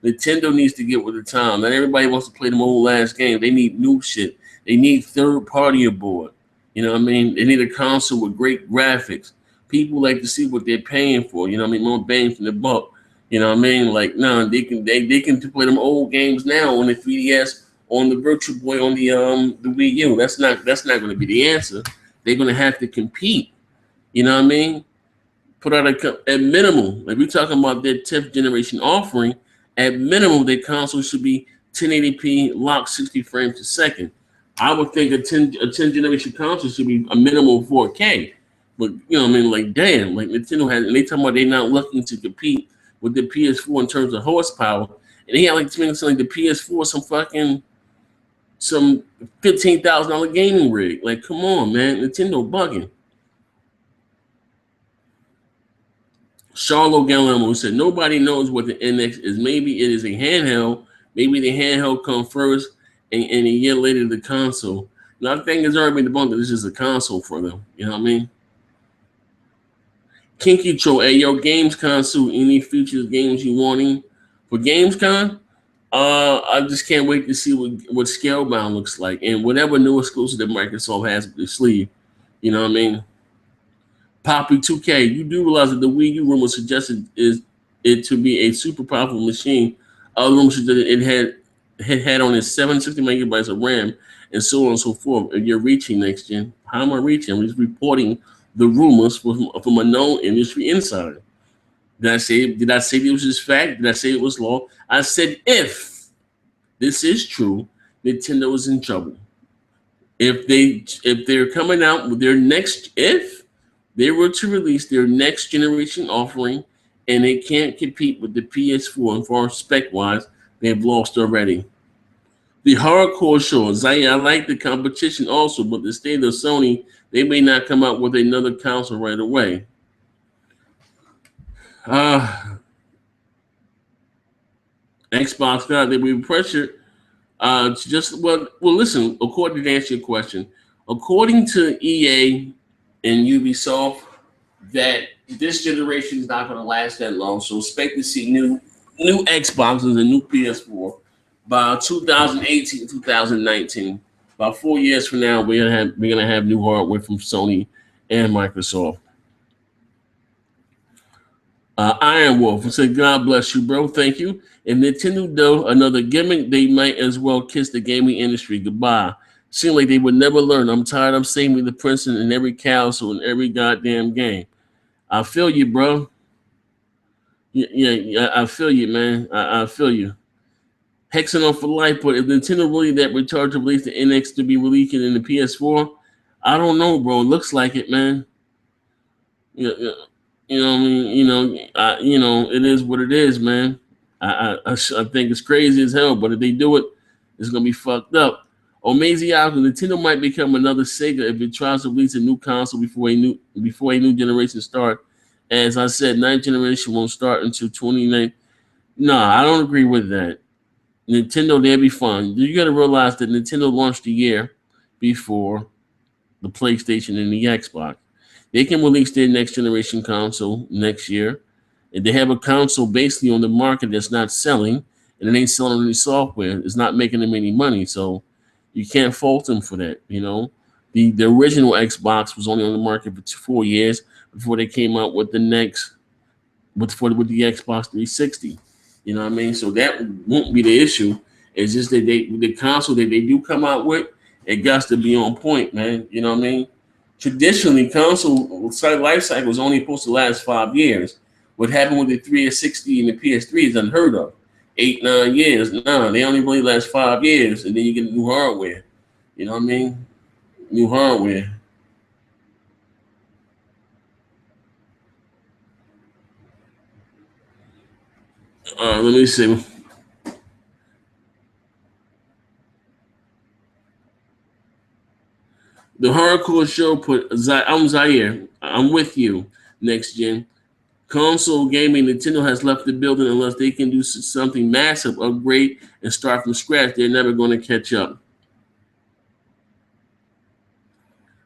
Nintendo needs to get with the time. Not everybody wants to play them old last games. They need new shit. They need third party aboard. You know what I mean? They need a console with great graphics. People like to see what they're paying for. You know what I mean? More bang for the buck. You know what I mean? Like, no, they can play them old games now on the 3DS, on the Virtual Boy, on the Wii U. That's not going to be the answer. They're going to have to compete. You know what I mean? Put out at minimum. Like we're talking about their 10th generation offering. At minimum, their console should be 1080p, locked 60 frames a second. I would think a 10 generation console should be a minimum of 4K. But you know what I mean? Like damn, like Nintendo has, and they talking about they're not looking to compete with the PS4 in terms of horsepower. And they had like like the PS4 some $15,000 gaming rig. Like, come on, man, Nintendo bugging. Charlo Galamo said nobody knows what the NX is. Maybe it is a handheld. Maybe the handheld come first, and a year later the console. Now I think it's already been debunked that this is a console for them. You know what I mean? Kinky Troll, hey yo, Games console. Any features, games you wanting for Gamescom? I just can't wait to see what Scalebound looks like and whatever new exclusive that Microsoft has up their sleeve. You know what I mean? Poppy 2K, you do realize that the Wii U rumor suggested is it to be a super powerful machine. Other rumors suggested it had on its 760 megabytes of RAM and so on and so forth. If you're reaching next gen, how am I reaching? I'm just reporting the rumors from a known industry insider. Did I say this was fact? Did I say it was law? I said if this is true, Nintendo is in trouble. If they're coming out with their next if they were to release their next generation offering and they can't compete with the PS4 and far spec wise, they've lost already. The hardcore show, Zaire, I like the competition also, but the state of Sony, they may not come out with another console right away. Uh, Xbox, God, they be pressured. To just well, listen. According to answer your question, according to EA and Ubisoft, that this generation is not going to last that long. So expect to see new Xboxes and new PS4 by 2018, 2019. About 4 years from now, we're gonna have new hardware from Sony and Microsoft. Iron Wolf said, "God bless you, bro. Thank you." If Nintendo do another gimmick, they might as well kiss the gaming industry goodbye. Seem like they would never learn. I'm tired of saving the princeton in every console in every goddamn game. I feel you, bro. Yeah, I feel you, man. I feel you. Hexing on for life, but if Nintendo really that retarded to release the NX to be released in the PS4, I don't know, bro. It looks like it, man. Yeah, you know what I mean? It is what it is, man. I think it's crazy as hell, but if they do it, it's gonna be fucked up. Omaziaco, Nintendo might become another Sega if it tries to release a new console before a new generation start. As I said, ninth generation won't start until 29. No, I don't agree with that. Nintendo, they'll be fun. You got to realize that Nintendo launched a year before the PlayStation and the Xbox. They can release their next generation console next year. If they have a console basically on the market that's not selling and it ain't selling any software, it's not making them any money. So you can't fault them for that. The original Xbox was only on the market for 4 years before they came out with the next with the Xbox 360. You know what I mean? So that won't be the issue. It's just that the console that they do come out with, it got to be on point, man. You know what I mean? Traditionally, console life cycle is only supposed to last 5 years. What happened with the 360 and the PS3 is unheard of. 8, 9 years. No, they only really last 5 years, and then you get new hardware. You know what I mean? New hardware. Let me see. The hardcore show put I'm Zaire. I'm with you. Next gen console gaming. Nintendo has left the building unless they can do something massive, upgrade, and start from scratch. They're never going to catch up.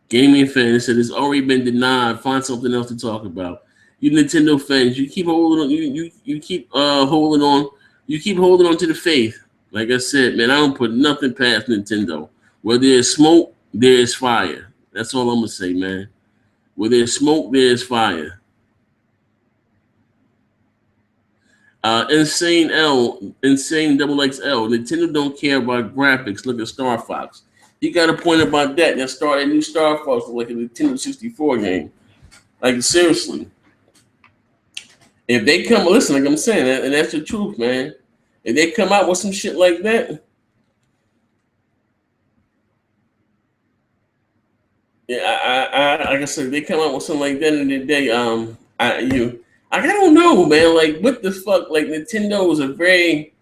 Gaming fans said it's already been denied. Find something else to talk about. You Nintendo fans, you keep holding on. You keep holding on. You keep holding on to the faith. Like I said, man, I don't put nothing past Nintendo. Where there's smoke, there's fire. That's all I'm gonna say, man. Where there's smoke, there's fire. Insane double XL. Nintendo don't care about graphics. Look at Star Fox. You got a point about that. That new Star Fox like a Nintendo 64 game. Like seriously. If they come, listen, like I'm saying, and that's the truth, man. If they come out with some shit like that, yeah, like I said, if they come out with something like that in the day, I don't know, man. Like, what the fuck? Like, Nintendo is a very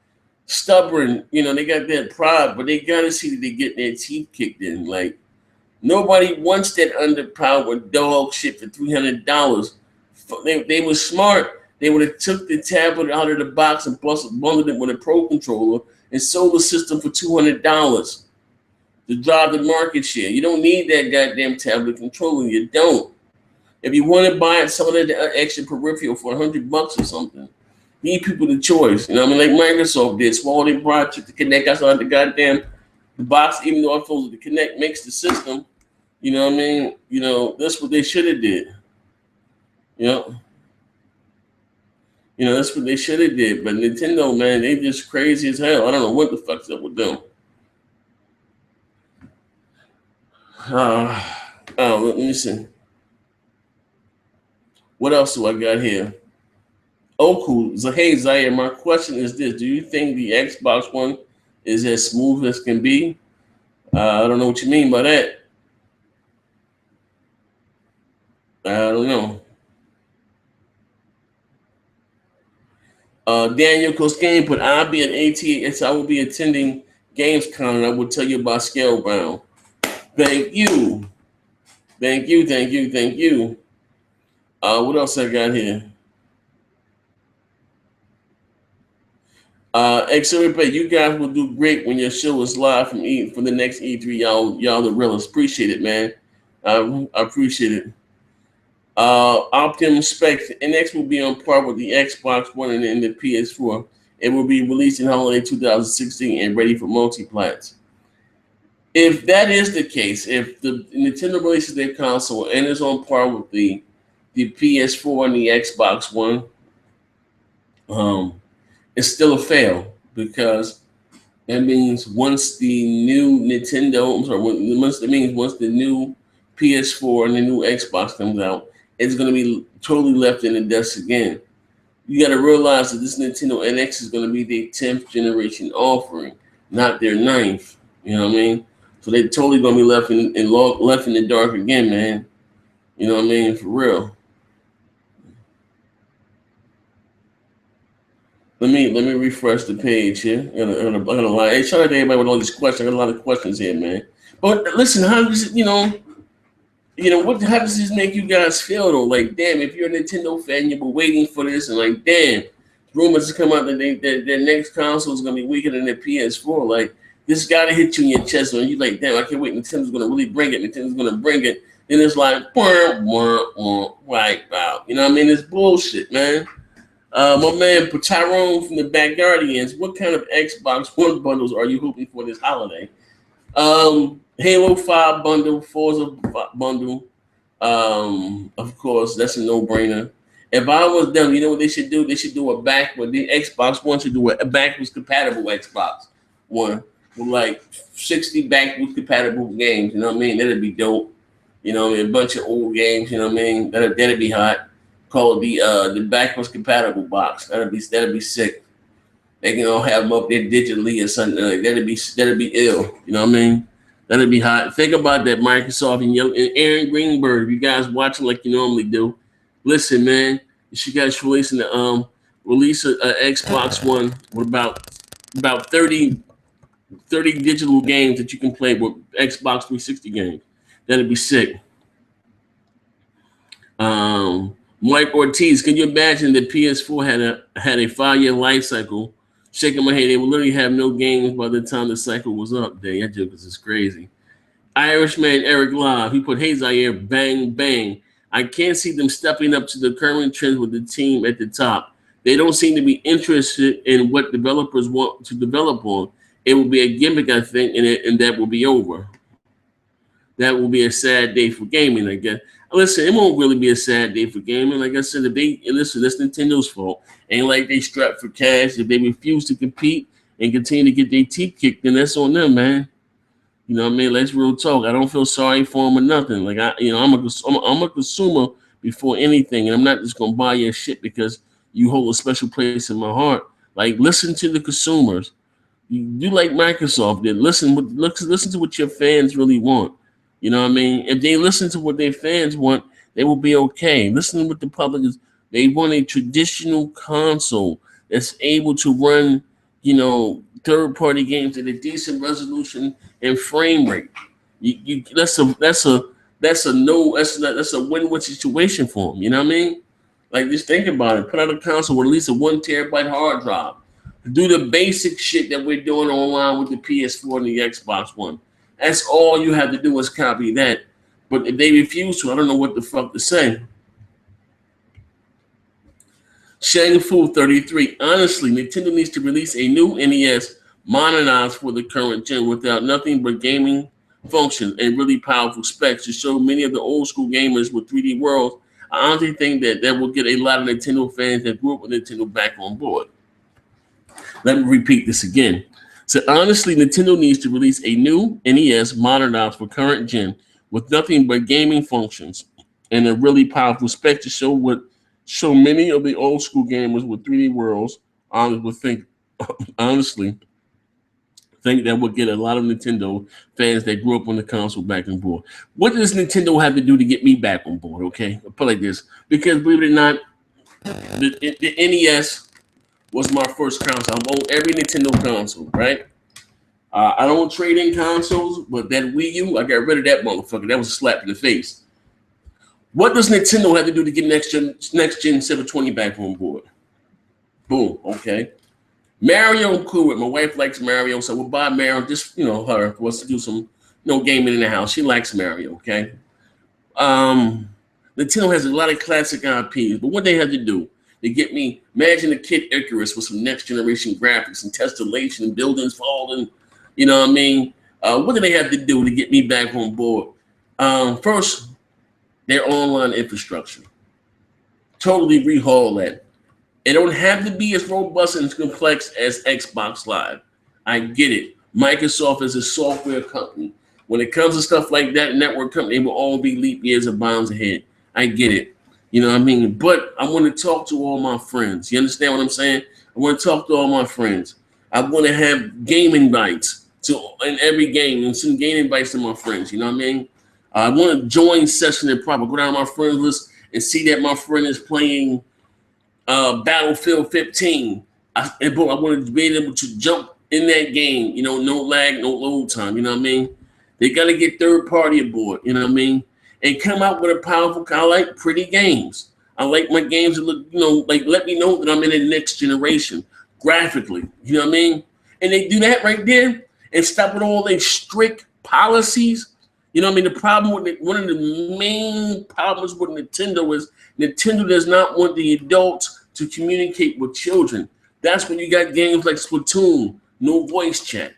stubborn, they got that pride, but they gotta see that they get their teeth kicked in. Like, nobody wants that underpowered dog shit for $300. They were smart. They would have took the tablet out of the box and plus bundled it with a pro controller and sold the system for $200 to drive the market share. You don't need that goddamn tablet controller. You don't. If you want to buy it, some of that extra peripheral for $100 or something. Give people the choice. You know what I mean? Like Microsoft did. Swallow their broad chip to connect outside the box, even though I feel the Connect makes the system. You know what I mean? That's what they should have did. You know? That's what they should have did. But Nintendo, man, they just crazy as hell. I don't know what the fuck's up with them. Let me see. What else do I got here? Oh, cool. So, hey, Zaire, my question is this. Do you think the Xbox One is as smooth as can be? I don't know what you mean by that. I don't know. Daniel Koskane put, I'll be at ATS. I will be attending Gamescom, and I will tell you about Scalebound. Thank you. Thank you, thank you, thank you. What else I got here? X-Ray, you guys will do great when your show is live from the next E3. Y'all the realest. Appreciate it, man. I appreciate it. Optimum specs. NX will be on par with the Xbox One and the PS4. It will be released in holiday 2016 and ready for multi-plats. If that is the case, if the Nintendo releases their console and is on par with the PS4 and the Xbox One, it's still a fail because that means once the new Nintendo, I'm sorry, once the new PS4 and the new Xbox comes out, it's going to be totally left in the dust again. You got to realize that this Nintendo NX is going to be their 10th generation offering, not their 9th. You know what I mean? So they're totally going to be left in the dark again, man. You know what I mean? For real. Let me refresh the page here. I'm gonna lie. Hey, shout out to everybody with all these questions. I got a lot of questions here, man. But listen, how does how does this make you guys feel though? Like, damn, if you're a Nintendo fan, you've been waiting for this, and like, damn, rumors come out that their next console is gonna be weaker than their PS4. Like, this gotta hit you in your chest, and you're like, damn, I can't wait. Nintendo's gonna really bring it. Nintendo's gonna bring it. Then it's like, right out. You know what I mean? It's bullshit, man. My man Tyrone from the Backyardians, what kind of Xbox One bundles are you hoping for this holiday? Halo 5 bundle, Forza bundle. Of course, that's a no-brainer. If I was them, you know what they should do? They should do a backward. The Xbox One should do a backwards compatible Xbox One with like 60 backwards compatible games. You know what I mean? That'd be dope. You know what I mean? A bunch of old games. You know what I mean? That'd be hot. Called the backwards compatible box. That'd be sick. They can all have them up there digitally or something like that'd be ill. You know what I mean? That'd be hot. Think about that, Microsoft and Aaron Greenberg. If you guys watching like you normally do, listen, man. You guys release a Xbox One with about 30 digital games that you can play with Xbox 360 games. That'd be sick. Mike Ortiz, can you imagine that PS4 had a 5-year life cycle? Shaking my head, they would literally have no games by the time the cycle was up. Dang, that joke is crazy. Irishman Eric Live, he put, hey Zaire, bang, bang. I can't see them stepping up to the current trends with the team at the top. They don't seem to be interested in what developers want to develop on. It will be a gimmick, I think, and that will be over. That will be a sad day for gaming, I guess. Listen, it won't really be a sad day for gaming. Like I said, that's Nintendo's fault. Ain't like they strapped for cash. If they refuse to compete and continue to get their teeth kicked, then that's on them, man. You know what I mean? Let's real talk. I don't feel sorry for them or nothing. Like I'm a consumer before anything, and I'm not just gonna buy your shit because you hold a special place in my heart. Like, listen to the consumers. You do like Microsoft did. Listen to what your fans really want. You know what I mean? If they listen to what their fans want, they will be okay. Listen to what the public is. They want a traditional console that's able to run, third-party games at a decent resolution and frame rate. That's a win-win situation for them. You know what I mean? Like, just think about it. Put out a console with at least a 1 terabyte hard drive. Do the basic shit that we're doing online with the PS4 and the Xbox One. That's all you have to do is copy that. But if they refuse to, I don't know what the fuck to say. Shang Fu 33. Honestly, Nintendo needs to release a new NES modernized for the current gen without nothing but gaming functions and really powerful specs to show many of the old school gamers with 3D worlds. I honestly think that will get a lot of Nintendo fans that grew up with Nintendo back on board. Let me repeat this again. So honestly, Nintendo needs to release a new NES modernized for current gen with nothing but gaming functions and a really powerful spec to show many of the old school gamers with 3D worlds honestly think that would get a lot of Nintendo fans that grew up on the console back on board. What does Nintendo have to do to get me back on board? Okay, I'll put it like this, because believe it or not, the NES was my first console. I've owned every Nintendo console, right? I don't trade in consoles, but that Wii U, I got rid of that motherfucker. That was a slap in the face. What does Nintendo have to do to get next gen 720 back on board? Boom. Okay. Mario, I'm cool with. My wife likes Mario, so we'll buy Mario. Just her wants to do some gaming in the house. She likes Mario. Okay. Nintendo has a lot of classic IPs, but what they have to do to get me, imagine the Kid Icarus with some next generation graphics and tessellation and buildings falling. You know what I mean? What do they have to do to get me back on board? First, their online infrastructure. Totally rehaul that. It don't have to be as robust and complex as Xbox Live. I get it. Microsoft is a software company. When it comes to stuff like that, network company will all be leap years of bounds ahead. I get it. You know what I mean? But I want to talk to all my friends. You understand what I'm saying? I want to talk to all my friends. I want to have game invites in every game and some game invites to my friends. You know what I mean? I want to join session and proper. Go down my friends list and see that my friend is playing Battlefield 15. I want to be able to jump in that game. No lag, no load time. You know what I mean? They got to get third party aboard. You know what I mean? And come out with a powerful. I like pretty games. I like my games that look, let me know that I'm in the next generation graphically. You know what I mean? And they do that right there and stop with all their strict policies. You know what I mean? The problem with one of the main problems with Nintendo is Nintendo does not want the adults to communicate with children. That's when you got games like Splatoon, no voice chat.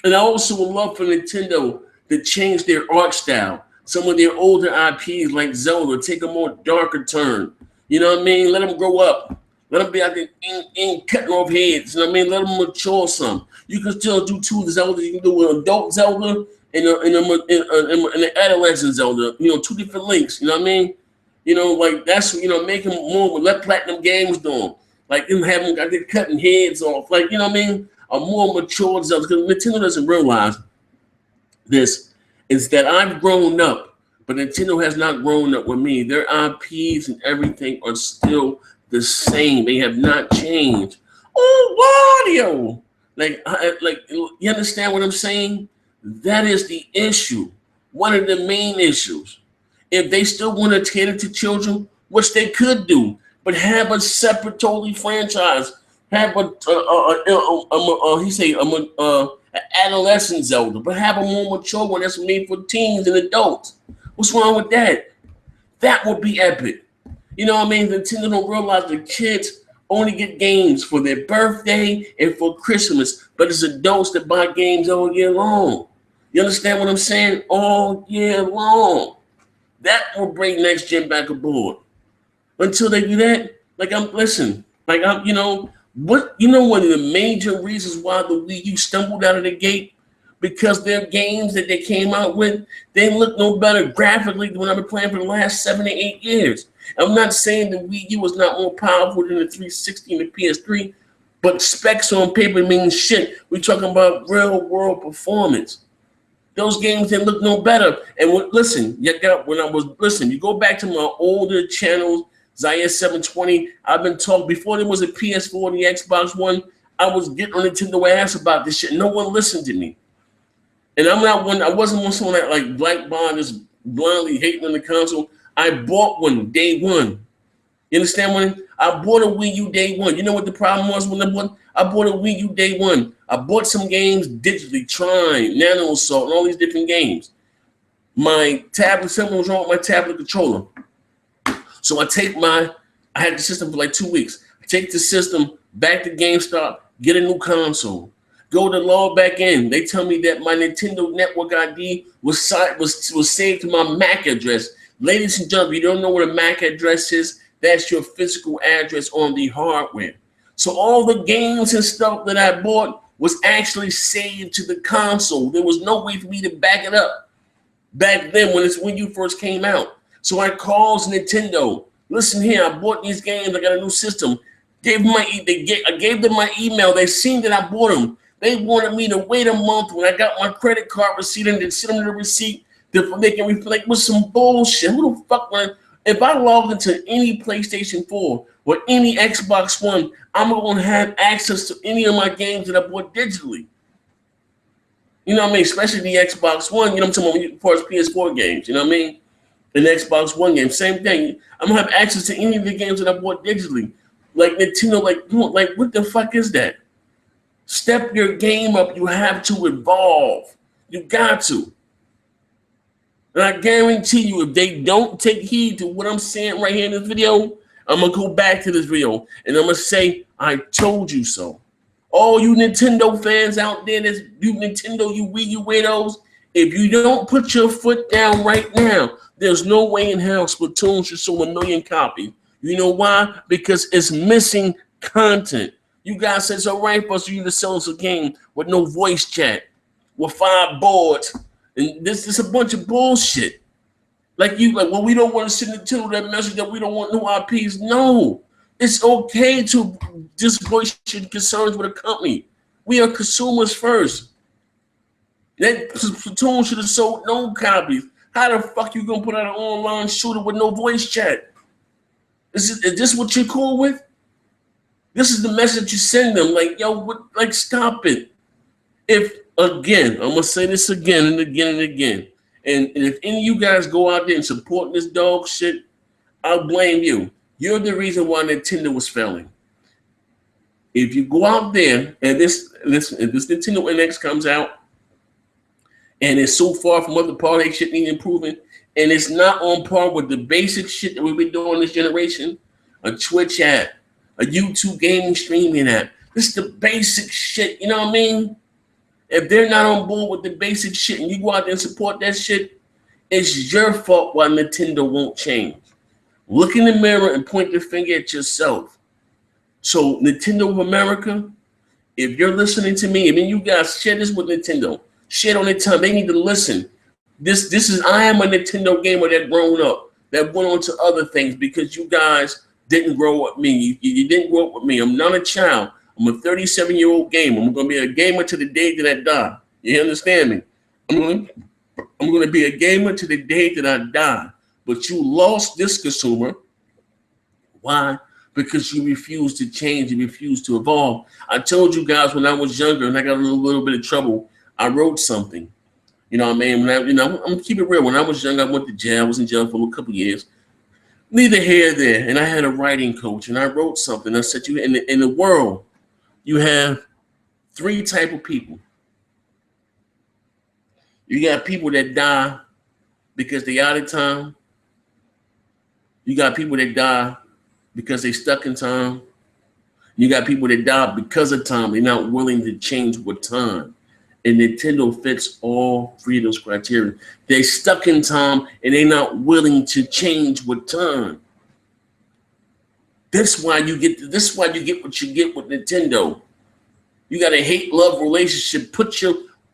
And I also would love for Nintendo to change their art style. Some of their older IPs like Zelda take a more darker turn. You know what I mean? Let them grow up. Let them be out there in cutting off heads. You know what I mean? Let them mature some. You can still do two Zeldas. You can do an adult Zelda and an adolescent Zelda. Two different links. You know what I mean? That's make them more. Let Platinum Games do them. Like them having got their cutting heads off. Like you know what I mean? A more mature Zelda. Because Nintendo doesn't realize this. Is that I've grown up, but Nintendo has not grown up with me. Their IPs and everything are still the same. They have not changed. Oh, Wario! Like you understand what I'm saying? That is the issue. One of the main issues. If they still want to cater to children, which they could do, but have a separate, totally franchise. Have an adolescent Zelda, but have a more mature one that's made for teens and adults. What's wrong with that? That would be epic. You know what I mean? Nintendo don't realize the kids only get games for their birthday and for Christmas, but it's adults that buy games all year long. You understand what I'm saying? All year long. That will bring next gen back aboard. Until they do that, one of the major reasons why the Wii U stumbled out of the gate? Because their games that they came out with, they look no better graphically than what I've been playing for the last 7 to 8 years. I'm not saying the Wii U was not more powerful than the 360 and the PS3, but specs on paper mean shit. We're talking about real world performance. Those games didn't look no better. And you go back to my older channels, Zaire 720. I've been talking before there was a PS4 and the Xbox One. I was getting on Nintendo ass about this shit. No one listened to me. And I wasn't someone that like Black Bond is blindly hating on the console. I bought one day one. You understand what I bought a Wii U day one. You know what the problem was when I bought a Wii U day one. I bought some games digitally, Trine, Nano Assault, and all these different games. My tablet, something was wrong with my tablet controller. So I had the system for like 2 weeks. I take the system back to GameStop, get a new console, go to log back in. They tell me that my Nintendo Network ID was saved to my MAC address. Ladies and gentlemen, you don't know what a MAC address is? That's your physical address on the hardware. So all the games and stuff that I bought was actually saved to the console. There was no way for me to back it up back then when you first came out. So I called Nintendo. Listen here, I bought these games. I got a new system. I gave them my email. They seen that I bought them. They wanted me to wait a month when I got my credit card receipt and then send them the receipt. They can reflect with some bullshit. Who the fuck? If I log into any PlayStation 4 or any Xbox One, I'm going to have access to any of my games that I bought digitally. You know what I mean? Especially the Xbox One. You know what I'm talking about? As far as PS4 games. You know what I mean? The Xbox One game, same thing. I'm gonna have access to any of the games that I bought digitally. Like Nintendo, like what the fuck is that? Step your game up. You have to evolve. You got to. And I guarantee you, if they don't take heed to what I'm saying right here in this video, I'm gonna go back to this video and I'm gonna say, I told you so. All you Nintendo fans out there, you Nintendo, you Wii U weirdos, if you don't put your foot down right now, there's no way in hell Splatoon should sell 1 million copies. You know why? Because it's missing content. You guys said it's all right for us you to sell us a game with no voice chat, with 5 boards, and this is a bunch of bullshit. Well, we don't want to send Nintendo that message that we don't want no IPs. No, it's okay to just voice your concerns with a company. We are consumers first. That Splatoon should have sold no copies. How the fuck you gonna put out an online shooter with no voice chat? Is this what you're cool with? This is the message you send them. Like, yo, stop it. I'm gonna say this again and again and again. And if any of you guys go out there and support this dog shit, I'll blame you. You're the reason why Nintendo was failing. If you go out there and this Nintendo NX comes out and it's so far from other party shit needing improvement, and it's not on par with the basic shit that we've been doing this generation, a Twitch app, a YouTube gaming streaming app. This is the basic shit, you know what I mean? If they're not on board with the basic shit and you go out there and support that shit, it's your fault why Nintendo won't change. Look in the mirror and point the finger at yourself. So Nintendo of America, if you're listening to me, I mean, you guys share this with Nintendo. Share it on their time. They need to listen. I am a Nintendo gamer that grown up, that went on to other things because you guys didn't grow up with me. You didn't grow up with me. I'm not a child. I'm a 37-year-old gamer. I'm going to be a gamer to the day that I die. You understand me? I'm going to be a gamer to the day that I die. But you lost this consumer. Why? Because you refuse to change. You refuse to evolve. I told you guys when I was younger and I got a little bit of trouble, I wrote something. You know what I mean? I'm going to keep it real. When I was young, I went to jail. I was in jail for a couple of years. Neither here nor there. And I had a writing coach and I wrote something. I said, in the world, you have 3 types of people. You got people that die because they out of time. You got people that die because they stuck in time. You got people that die because of time. They're not willing to change with time. And Nintendo fits all 3 of those criteria. They stuck in time and they're not willing to change with time. That's why you get what you get with Nintendo. You got a hate-love relationship.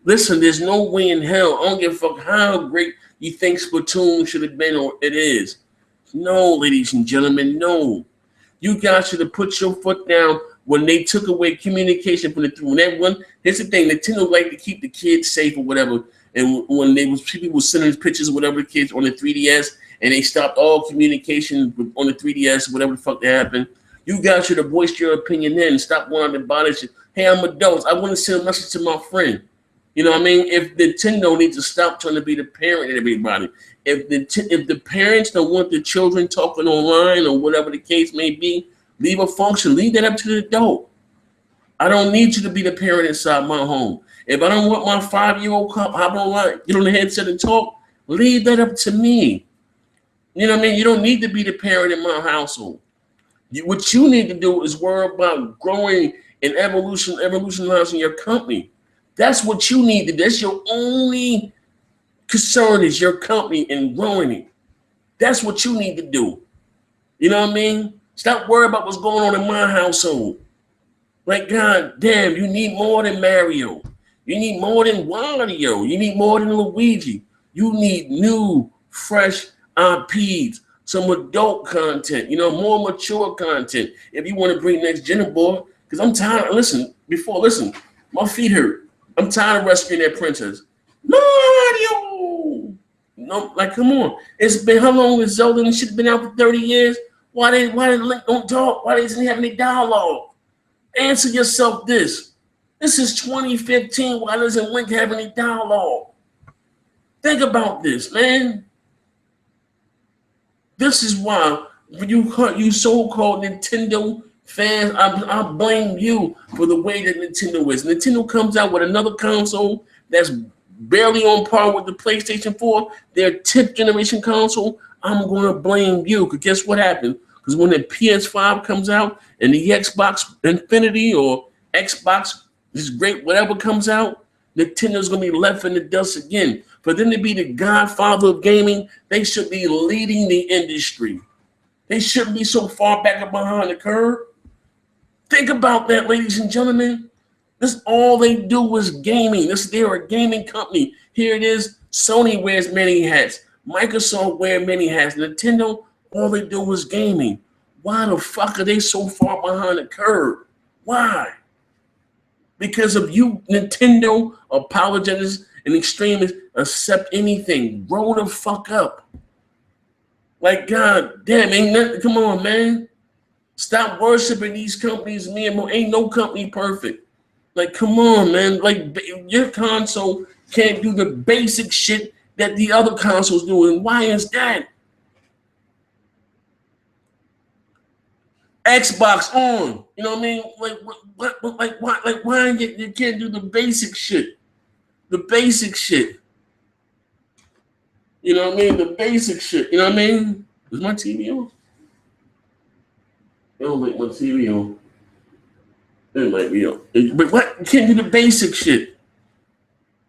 Listen, there's no way in hell. I don't give a fuck how great you think Splatoon should have been or it is. No, ladies and gentlemen, no. You guys should have put your foot down when they took away communication from the 3. Here's the thing, Nintendo like to keep the kids safe or whatever. And when people were sending pictures of whatever kids on the 3DS and they stopped all communication on the 3DS, whatever the fuck that happened, you guys should have voiced your opinion then and stop wanting to bother shit. Hey, I'm adults. I want to send a message to my friend. You know what I mean? If Nintendo needs to stop trying to be the parent of everybody, if the parents don't want the children talking online or whatever the case may be, leave a function. Leave that up to the adult. I don't need you to be the parent inside my home. If I don't want my 5-year-old hop online, get on the headset and talk, leave that up to me. You know what I mean? You don't need to be the parent in my household. What you need to do is worry about growing and evolutionizing your company. That's what you need to do. That's your only concern is your company and growing it. That's what you need to do. You know what I mean? Stop worrying about what's going on in my household. Like, God damn, you need more than Mario. You need more than Wario. You need more than Luigi. You need new, fresh IPs, some adult content, more mature content. If you want to bring next gen aboard, because I'm tired. Listen, my feet hurt. I'm tired of rescuing that princess. Mario! No, like, come on. It's been, how long has Zelda and shit been out for 30 years? Why did Link don't talk? Why doesn't he have any dialogue? Answer yourself this. This is 2015. Why doesn't Link have any dialogue? Think about this, man. This is why when you so-called Nintendo fans, I blame you for the way that Nintendo is. Nintendo comes out with another console that's barely on par with the PlayStation 4, their 10th generation console. I'm going to blame you, because guess what happened? Because when the PS5 comes out and the Xbox Infinity or Xbox, this great whatever comes out, Nintendo's going to be left in the dust again. For them to be the godfather of gaming, they should be leading the industry. They shouldn't be so far back and behind the curve. Think about that, ladies and gentlemen. This all they do is gaming. They're a gaming company. Here it is. Sony wears many hats. Microsoft wears many hats. Nintendo, all they do is gaming. Why the fuck are they so far behind the curve? Why? Because of you, Nintendo apologists and extremists accept anything. Grow the fuck up. Like, God damn, ain't nothing. Come on, man. Stop worshiping these companies. Ain't no company perfect. Like, come on, man. Like, your console can't do the basic shit that the other consoles do. And why is that? Xbox on. You know what I mean? Why you can't do the basic shit? The basic shit. You know what I mean? The basic shit. You know what I mean? Is my TV on? I don't like my TV on. It might be on. But what? You can't do the basic shit.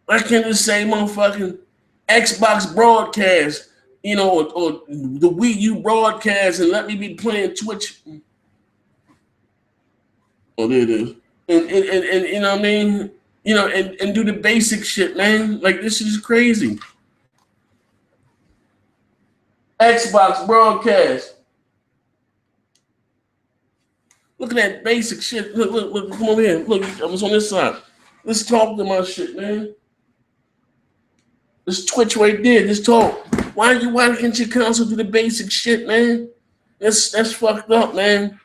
Why can't it say motherfucking Xbox broadcast, you know, or the Wii U broadcast and let me be playing Twitch? Oh, there it is. And you know what I mean? You know, and do the basic shit, man. Like, this is crazy. Xbox broadcast. Look at that basic shit. Look, come over here. Look, I was on this side. Let's talk to my shit, man. This Twitch right there. Just talk. Why can't your console do the basic shit, man? That's fucked up, man.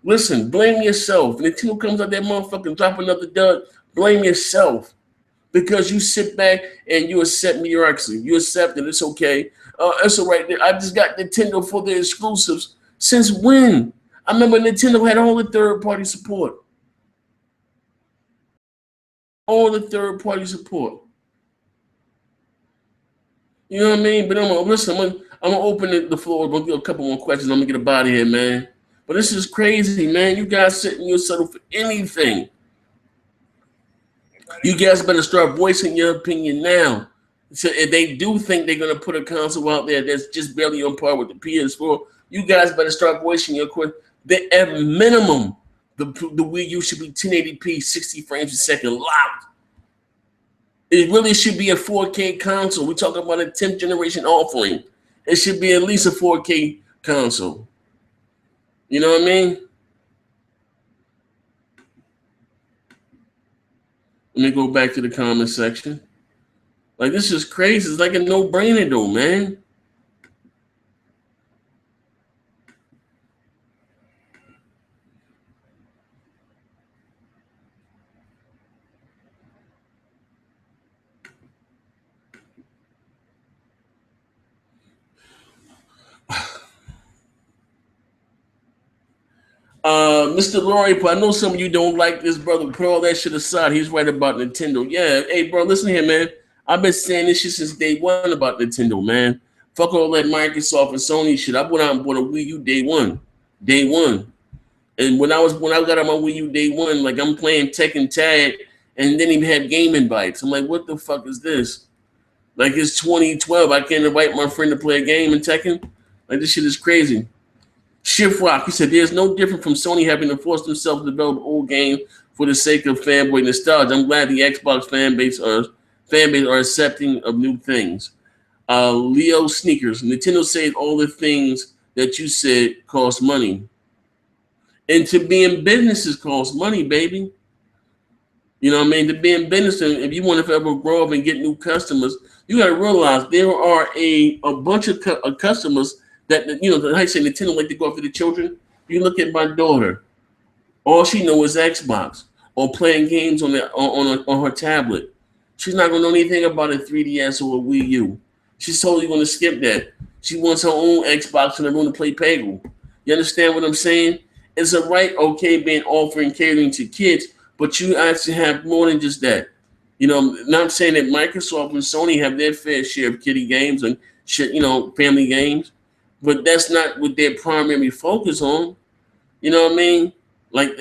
Listen, blame yourself. Nintendo comes out that motherfucking drop another dud. Blame yourself. Because you sit back and you accept mediocrity. You accept it. It's okay. It's all right. I just got Nintendo for the exclusives. Since when? I remember Nintendo had all the third-party support. All the third-party support. You know what I mean? But I'm gonna open the floor. I'm gonna do a couple more questions. I'm gonna get up out of here, man. But this is crazy, man. You guys sitting, you'll settle for anything. You guys better start voicing your opinion now. So if they do think they're gonna put a console out there that's just barely on par with the PS4, you guys better start voicing your question. At minimum, the Wii U should be 1080p, 60 frames a second locked. It really should be a 4K console. We're talking about a 10th generation offering. It should be at least a 4K console. You know what I mean? Let me go back to the comment section. Like, this is crazy. It's like a no-brainer though, man. Mr. Laurie, but I know some of you don't like this, brother. Put all that shit aside. He's right about Nintendo. Yeah, hey, bro, listen here, man. I've been saying this shit since day one about Nintendo, man. Fuck all that Microsoft and Sony shit. I went out and bought a Wii U day one. And when I got on my Wii U day one, like, I'm playing Tekken Tag and then he had Game Invites. I'm like, what the fuck is this? Like, it's 2012. I can't invite my friend to play a game in Tekken. Like, this shit is crazy. Shift Rock, he said, there's no different from Sony having to force themselves to develop old games for the sake of fanboy nostalgia. I'm glad the Xbox fan base are accepting of new things. Leo Sneakers, Nintendo said all the things that you said cost money. And to be in businesses costs money, baby. You know what I mean? To be in business, and if you want to ever grow up and get new customers, you got to realize there are a bunch of customers that, you know, I say Nintendo like to go after the children. You look at my daughter. All she knows is Xbox. or playing games on her tablet. She's not gonna know anything about a 3DS or a Wii U. She's totally gonna skip that. She wants her own Xbox in the room to play Peggle. You understand what I'm saying? It's a right, okay, being offering catering to kids, but you actually have more than just that. Not saying that Microsoft and Sony have their fair share of kiddie games and shit, family games, but that's not what their primary focus on. You know what I mean? Like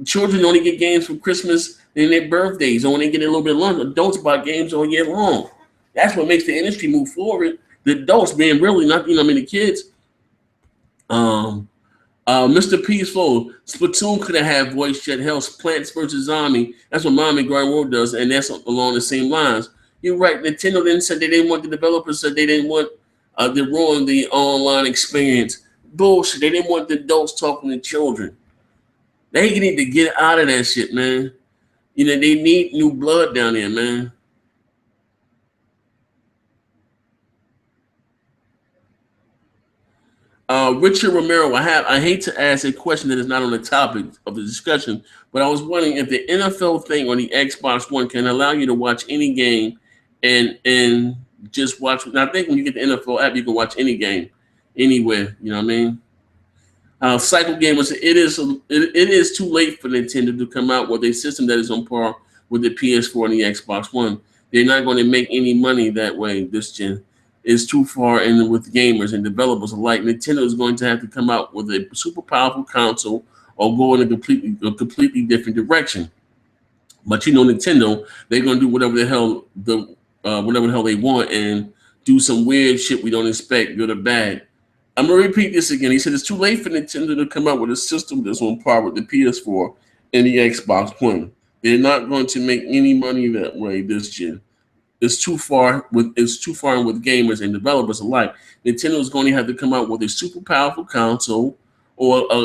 children only get games for Christmas and their birthdays, or when they get a little bit longer. Adults buy games all year long. That's what makes the industry move forward. The adults being really not, the kids. Mr. Peaceful, Splatoon could have had voice chat. Hell, Plants vs. Zombie. That's what Mommy Grind does, and that's along the same lines. You're right. Nintendo didn't say they didn't want the developers said they didn't want to ruin the online experience. Bullshit. They didn't want the adults talking to children. They need to get out of that shit, man. They need new blood down there, man. Richard Romero, I hate to ask a question that is not on the topic of the discussion, but I was wondering if the NFL thing on the Xbox One can allow you to watch any game and just watch. And I think when you get the NFL app, you can watch any game anywhere. You know what I mean? Cycle Gamers, it is too late for Nintendo to come out with a system that is on par with the PS4 and the Xbox One. They're not going to make any money that way this gen. Is too far in with gamers and developers alike. Nintendo is going to have to come out with a super powerful console or go in a completely different direction. But Nintendo, they're going to do whatever the hell they want and do some weird shit we don't expect, good or bad. I'm gonna repeat this again. He said it's too late for Nintendo to come out with a system that's on par with the PS4 and the Xbox One. They're not going to make any money that way this gen. It's too far in with gamers and developers alike. Nintendo is going to have to come out with a super powerful console or go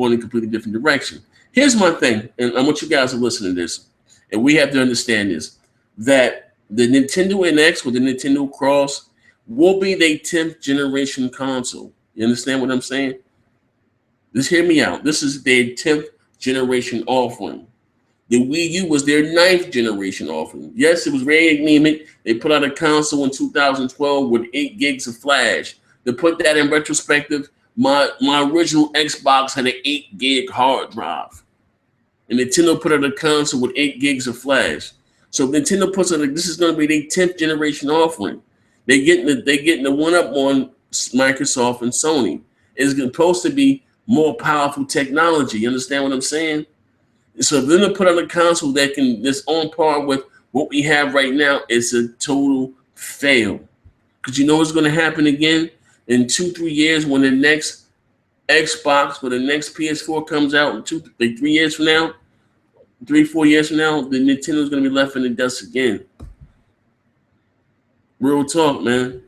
in a completely different direction. Here's my thing, and I want you guys to listen to this, and we have to understand this: that the Nintendo NX with the Nintendo Cross will be their 10th generation console. You understand what I'm saying? Just hear me out. This is their 10th generation offering. The Wii U was their 9th generation offering. Yes, it was very anemic. They put out a console in 2012 with 8 gigs of flash. To put that in retrospective, my original Xbox had an 8 gig hard drive. And Nintendo put out a console with 8 gigs of flash. So Nintendo puts out this is going to be their 10th generation offering. They're getting the one up on Microsoft and Sony. It's supposed to be more powerful technology. You understand what I'm saying? So if they're going to put out a console that's on par with what we have right now, it's a total fail. Because you know what's going to happen again in 2-3 years when the next Xbox or the next PS4 comes out in 3 years from now, 3-4 years from now, the Nintendo's going to be left in the dust again. Real talk, man.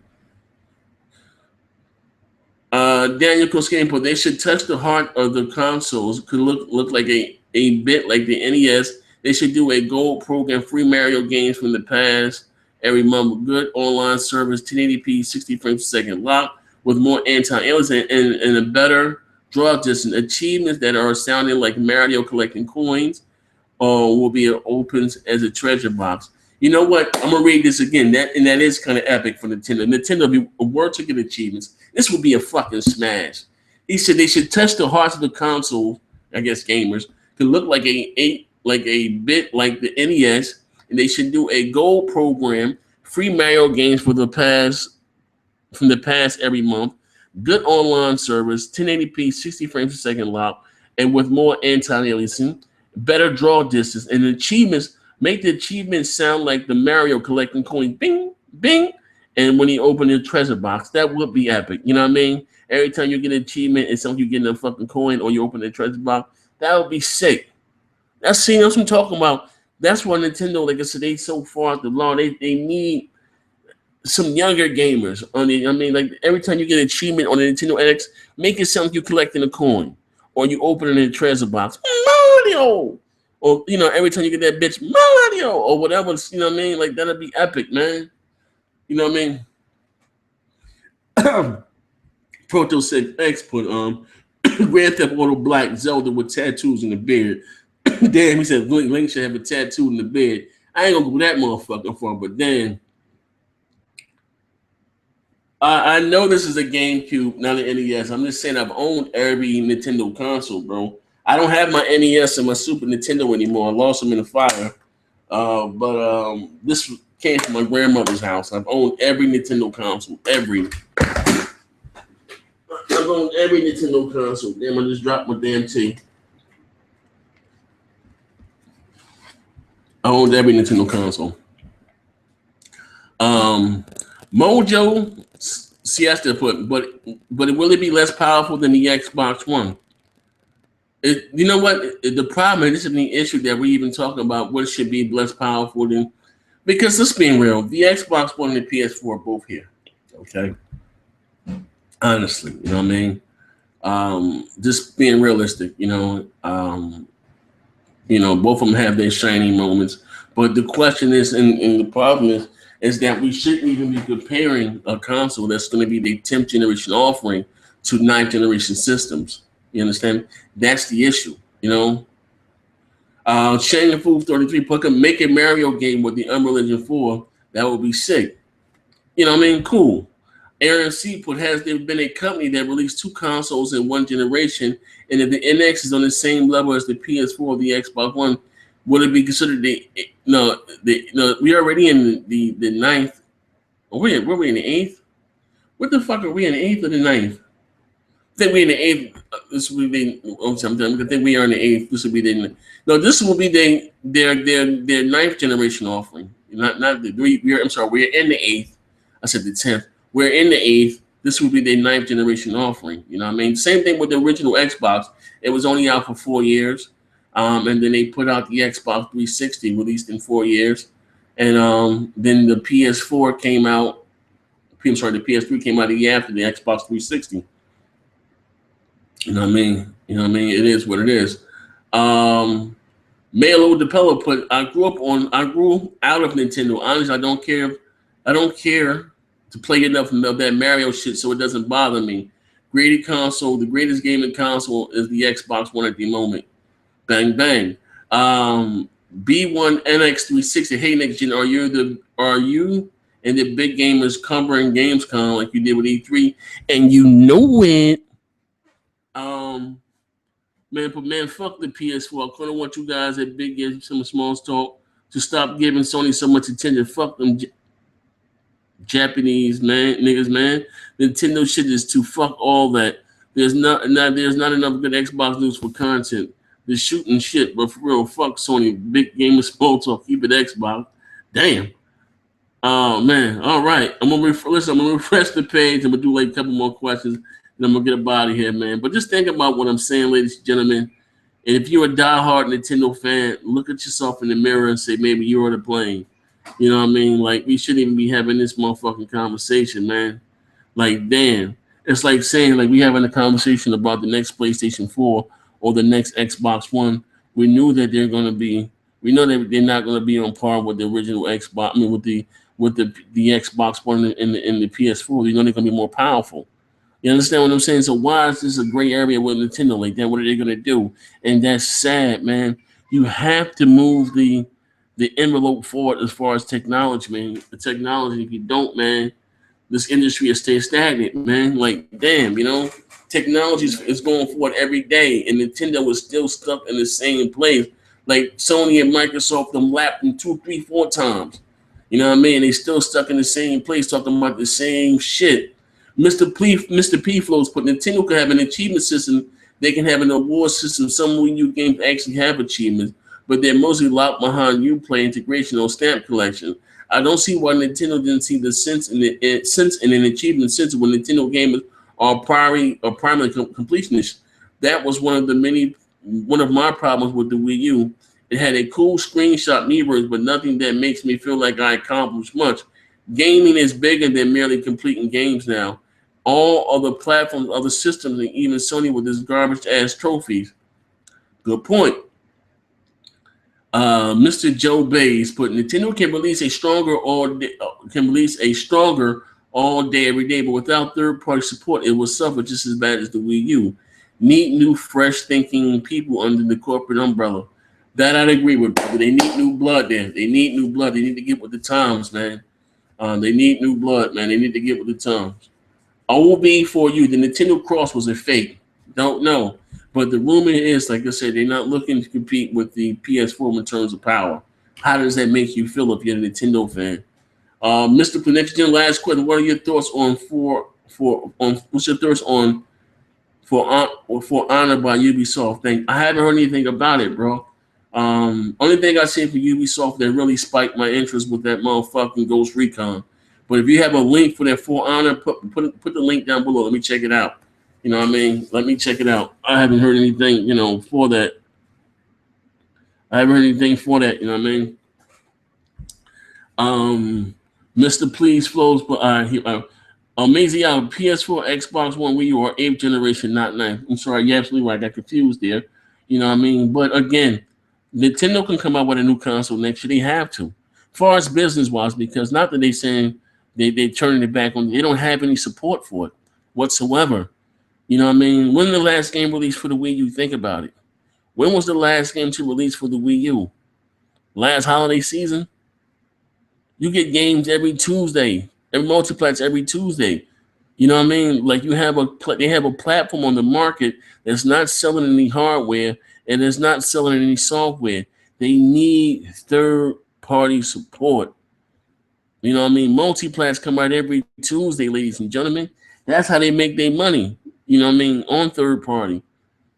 Daniel Koskane, they should touch the heart of the consoles. Could look like a bit like the NES. They should do a gold program, free Mario games from the past every month, good online service, 1080p, 60 frames per second lock, with more anti-aliasing and a better draw distance. Achievements that are sounding like Mario collecting coins will be open as a treasure box. You know what? I'm gonna read this again. That is kind of epic for Nintendo. Nintendo were to get achievements. This would be a fucking smash. He said they should touch the hearts of the console. I guess gamers could look like a bit like the NES, and they should do a gold program, free Mario games from the past every month, good online service, 1080p, 60 frames per second lock, and with more anti-aliasing, better draw distance, and achievements. Make the achievements sound like the Mario collecting coins, bing, bing, and when you open the treasure box, that would be epic. You know what I mean? Every time you get an achievement, it's something you get in a fucking coin, or you open the treasure box, that would be sick. That's what I'm talking about. That's why Nintendo, like I said, they so far out the law. They need some younger gamers. Like every time you get an achievement on the Nintendo NX, make it sound like you're collecting a coin, or you open it in a treasure box. Mario! Or, every time you get that bitch, Mario, or whatever, you know what I mean? Like, that'd be epic, man. You know what I mean? Proto said X put Grand Theft Auto Black Zelda with tattoos and a beard. Damn, he said Link should have a tattoo in the bed. I ain't gonna go that motherfucker for, but then I know this is a GameCube, not an NES. I'm just saying I've owned every Nintendo console, bro. I don't have my NES and my Super Nintendo anymore. I lost them in the fire. But this came from my grandmother's house. I've owned every Nintendo console. I've owned every Nintendo console. Damn, I just dropped my damn tea. I owned every Nintendo console. Mojo Siesta put, but will it be less powerful than the Xbox One? You know what? The problem, and this is the issue that we're even talking about, what should be less powerful than, because let's be real, the Xbox One and the PS4 are both here. Okay? Honestly, you know what I mean? Just being realistic, both of them have their shining moments. But the question is, and the problem is that we shouldn't even be comparing a console that's going to be the 10th generation offering to 9th generation systems. You understand? That's the issue, Shannon Food 33 put make a Mario game with the Unreal Engine 4. That would be sick. You know what I mean? Cool. Aaron C put, has there been a company that released 2 consoles in one generation, and if the NX is on the same level as the PS4 or the Xbox One, would it be considered we already in the 9th? Were we in the 8th? What the fuck are we in the 8th or the 9th? I think we're in the 8th. This will be I think we are in the 8th. This will be this will be their 9th generation offering. Not the we're in the 8th. I said the 10th. We're in the 8th. This will be their 9th generation offering. You know what I mean? Same thing with the original Xbox. It was only out for 4 years. And then they put out the Xbox 360, released in 4 years. And then the PS4 came out. The PS3 came out a year after the Xbox 360. You know what I mean? It is what it is. Melo DePello put, I grew out of Nintendo. Honestly, I don't care to play enough of that Mario shit, so it doesn't bother me. The greatest gaming console is the Xbox One at the moment. Bang bang. B1 NX 360. Hey, next gen, are you and the big gamers covering Gamescom like you did with E3? And you know it. Man, fuck the PS4. I kind of want you guys at Big Game, some small talk, to stop giving Sony so much attention. Fuck them Japanese niggas, man. Nintendo shit is to fuck all that. There's not enough good Xbox news for content. The shooting shit, but for real, fuck Sony. Big Game of small talk. Keep it Xbox. Damn. Oh man. All right. I'm gonna refresh the page. I'm gonna do like a couple more questions. And I'm gonna get up out of here, man. But just think about what I'm saying, ladies and gentlemen. And if you're a diehard Nintendo fan, look at yourself in the mirror and say, maybe you're to blame. You know what I mean? Like, we shouldn't even be having this motherfucking conversation, man. Like, damn. It's like saying, like, we having a conversation about the next PlayStation 4 or the next Xbox One. We know that they're not gonna be on par with the original Xbox. I mean, with the Xbox One and the PS4. They're gonna be more powerful. You understand what I'm saying? So why is this a gray area with Nintendo like that? What are they gonna do? And that's sad, man. You have to move the envelope forward as far as technology, man. The technology, if you don't, man, this industry will stay stagnant, man. Like, damn, technology is going forward every day, and Nintendo is still stuck in the same place. Like Sony and Microsoft them lapped them 2, 3, 4 times. You know what I mean? They still stuck in the same place talking about the same shit. Mr. P Flows put, Nintendo could have an achievement system. They can have an award system. Some Wii U games actually have achievements, but they're mostly locked behind Uplay integration or stamp collection. I don't see why Nintendo didn't see the sense in an achievement system when Nintendo gamers are primarily completionists. That was one of my problems with the Wii U. It had a cool screenshot mirrors, but nothing that makes me feel like I accomplished much. Gaming is bigger than merely completing games now. All other platforms, other systems, and even Sony with this garbage ass trophies. Good point. Mr. Joe Bays put, Nintendo can release a stronger all day every day, but without third party support, it will suffer just as bad as the Wii U. Need new, fresh thinking people under the corporate umbrella. That I'd agree with. But they need new blood there. They need new blood. They need to get with the times, man. They need new blood, man. They need to get with the times. OB for you. The Nintendo Cross was a fake. Don't know. But the rumor is, like I said, they're not looking to compete with the PS4 in terms of power. How does that make you feel if you're a Nintendo fan? Mr. Connection, last question. What are your thoughts on what's your thoughts on for Honor by Ubisoft thing? I haven't heard anything about it, bro. Only thing I seen for Ubisoft that really spiked my interest with that motherfucking Ghost Recon. But if you have a link for that For Honor, put the link down below. Let me check it out. You know what I mean? Let me check it out. I haven't heard anything, for that. I haven't heard anything for that. You know what I mean? Mr. Please flows, but amazing out PS4, Xbox One, Wii U, or 8th generation, not 9th. I'm sorry, you're absolutely right. I got confused there. You know what I mean? But again, Nintendo can come out with a new console next year. They have to. As far as business wise, because not that they're saying they're turning it back on, they don't have any support for it whatsoever. You know what I mean? When the last game released for the Wii U? Think about it. When was the last game to release for the Wii U? Last holiday season? You get games every Tuesday, every multiplex every Tuesday. You know what I mean? Like they have a platform on the market that's not selling any hardware and it's not selling any software. They need third party support. You know what I mean? Multiplex come out every Tuesday, ladies and gentlemen. That's how they make their money. You know what I mean? On third party.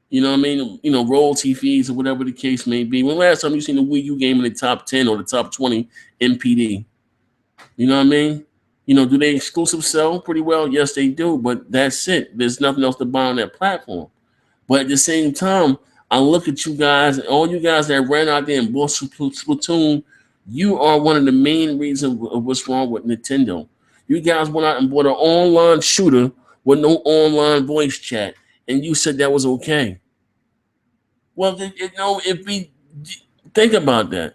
You know what I mean? Royalty fees or whatever the case may be. When last time you seen a Wii U game in the top 10 or the top 20 MPD? You know what I mean? Do they exclusive sell pretty well? Yes, they do, but that's it. There's nothing else to buy on that platform. But at the same time, I look at you guys, all you guys that ran out there and bought Splatoon, you are one of the main reasons of what's wrong with Nintendo. You guys went out and bought an online shooter with no online voice chat, and you said that was okay. Well, if we think about that,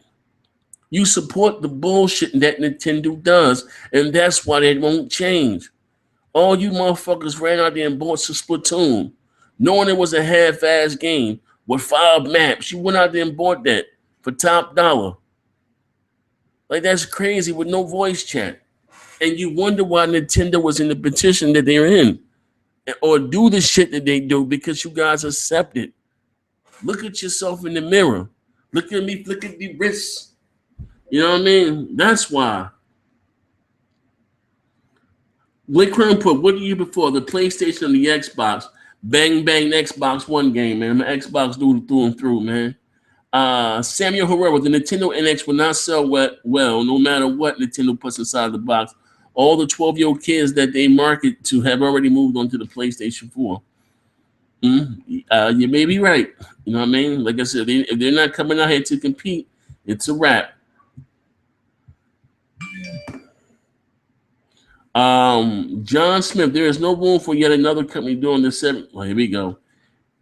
you support the bullshit that Nintendo does, and that's why they won't change. All you motherfuckers ran out there and bought some Splatoon, knowing it was a half-ass game with 5 maps. You went out there and bought that for top dollar. Like, that's crazy with no voice chat. And you wonder why Nintendo was in the petition that they're in, or do the shit that they do because you guys accept it. Look at yourself in the mirror. Look at me, look at the wrists. You know what I mean? That's why. Blake Crown put, what do you prefer, the PlayStation or the Xbox? Bang, bang, Xbox One game, man. My Xbox through and through, man. Samuel Herrera, the Nintendo NX will not sell well, no matter what Nintendo puts inside the box. All the 12-year-old kids that they market to have already moved on to the PlayStation 4. You may be right. You know what I mean? Like I said, if they're not coming out here to compete, it's a wrap. John Smith, there is no room for yet another company doing the same. Well, here we go.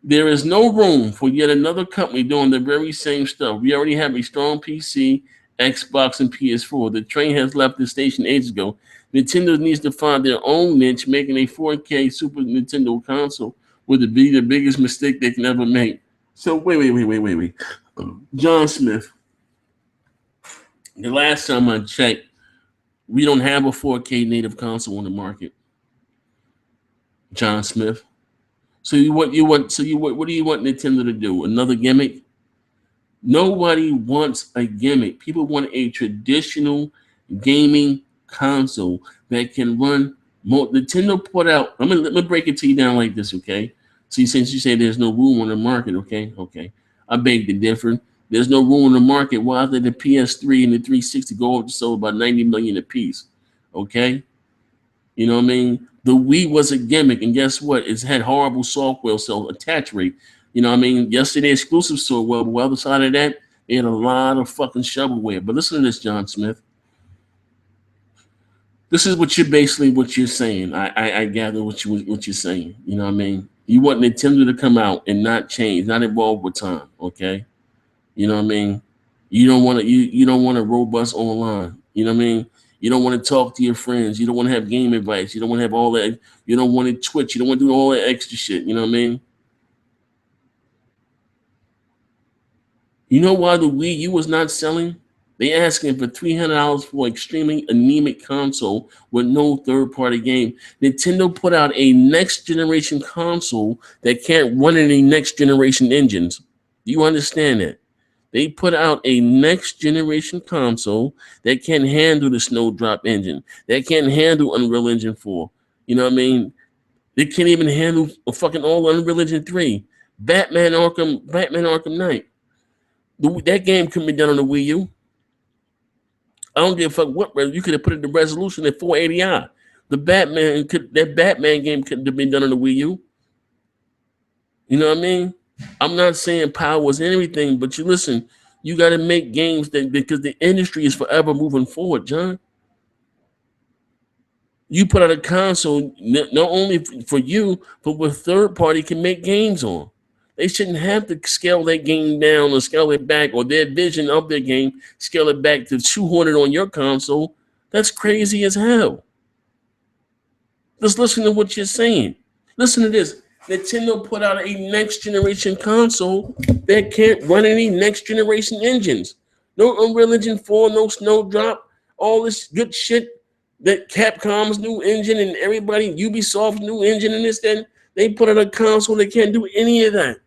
There is no room for yet another company doing the very same stuff. We already have a strong PC, Xbox, and PS4. The train has left the station ages ago. Nintendo needs to find their own niche, making a 4K Super Nintendo console would be the biggest mistake they can ever make. So wait. John Smith, the last time I checked, we don't have a 4K native console on the market. John Smith. What do you want Nintendo to do? Another gimmick? Nobody wants a gimmick. People want a traditional gaming console that can run more. Nintendo put out, let me break it to you down like this, okay? See, since you say there's no room on the market, okay. I beg to differ. There's no room in the market. Why did the PS3 and the 360 go up to sell about 90 million a piece? Okay? You know what I mean? The Wii was a gimmick, and guess what? It's had horrible software sell attach rate. You know what I mean? Yesterday exclusive sold well, but the other side of that, they had a lot of fucking shovelware. But listen to this, John Smith. This is what you're saying. I gather what you're saying. You know what I mean? You want Nintendo to come out and not change, not evolve with time, okay? You know what I mean? You don't want a robust online. You know what I mean? You don't want to talk to your friends. You don't want to have game advice. You don't want to have all that. You don't want to Twitch. You don't want to do all that extra shit. You know what I mean? You know why the Wii U was not selling? They asking for $300 for extremely anemic console with no third-party game. Nintendo put out a next generation console that can't run any next generation engines. Do you understand that? They put out a next generation console that can handle the Snowdrop engine, that can handle Unreal Engine 4. You know what I mean? They can't even handle a fucking all Unreal Engine 3. Batman Arkham Knight. That game couldn't be done on the Wii U. I don't give a fuck what you could have put it the resolution at 480i. That Batman game couldn't have been done on the Wii U. You know what I mean? I'm not saying power is everything, but you listen, you got to make games that because the industry is forever moving forward, John. You put out a console not only for you, but where third party can make games on. They shouldn't have to scale that game down or scale it back, or their vision of their game scale it back to 200 on your console. That's crazy as hell. Just listen to what you're saying. Listen to this. Nintendo put out a next generation console that can't run any next generation engines. No Unreal Engine 4, no Snowdrop, all this good shit that Capcom's new engine and everybody, Ubisoft's new engine and this, then they put out a console that can't do any of that.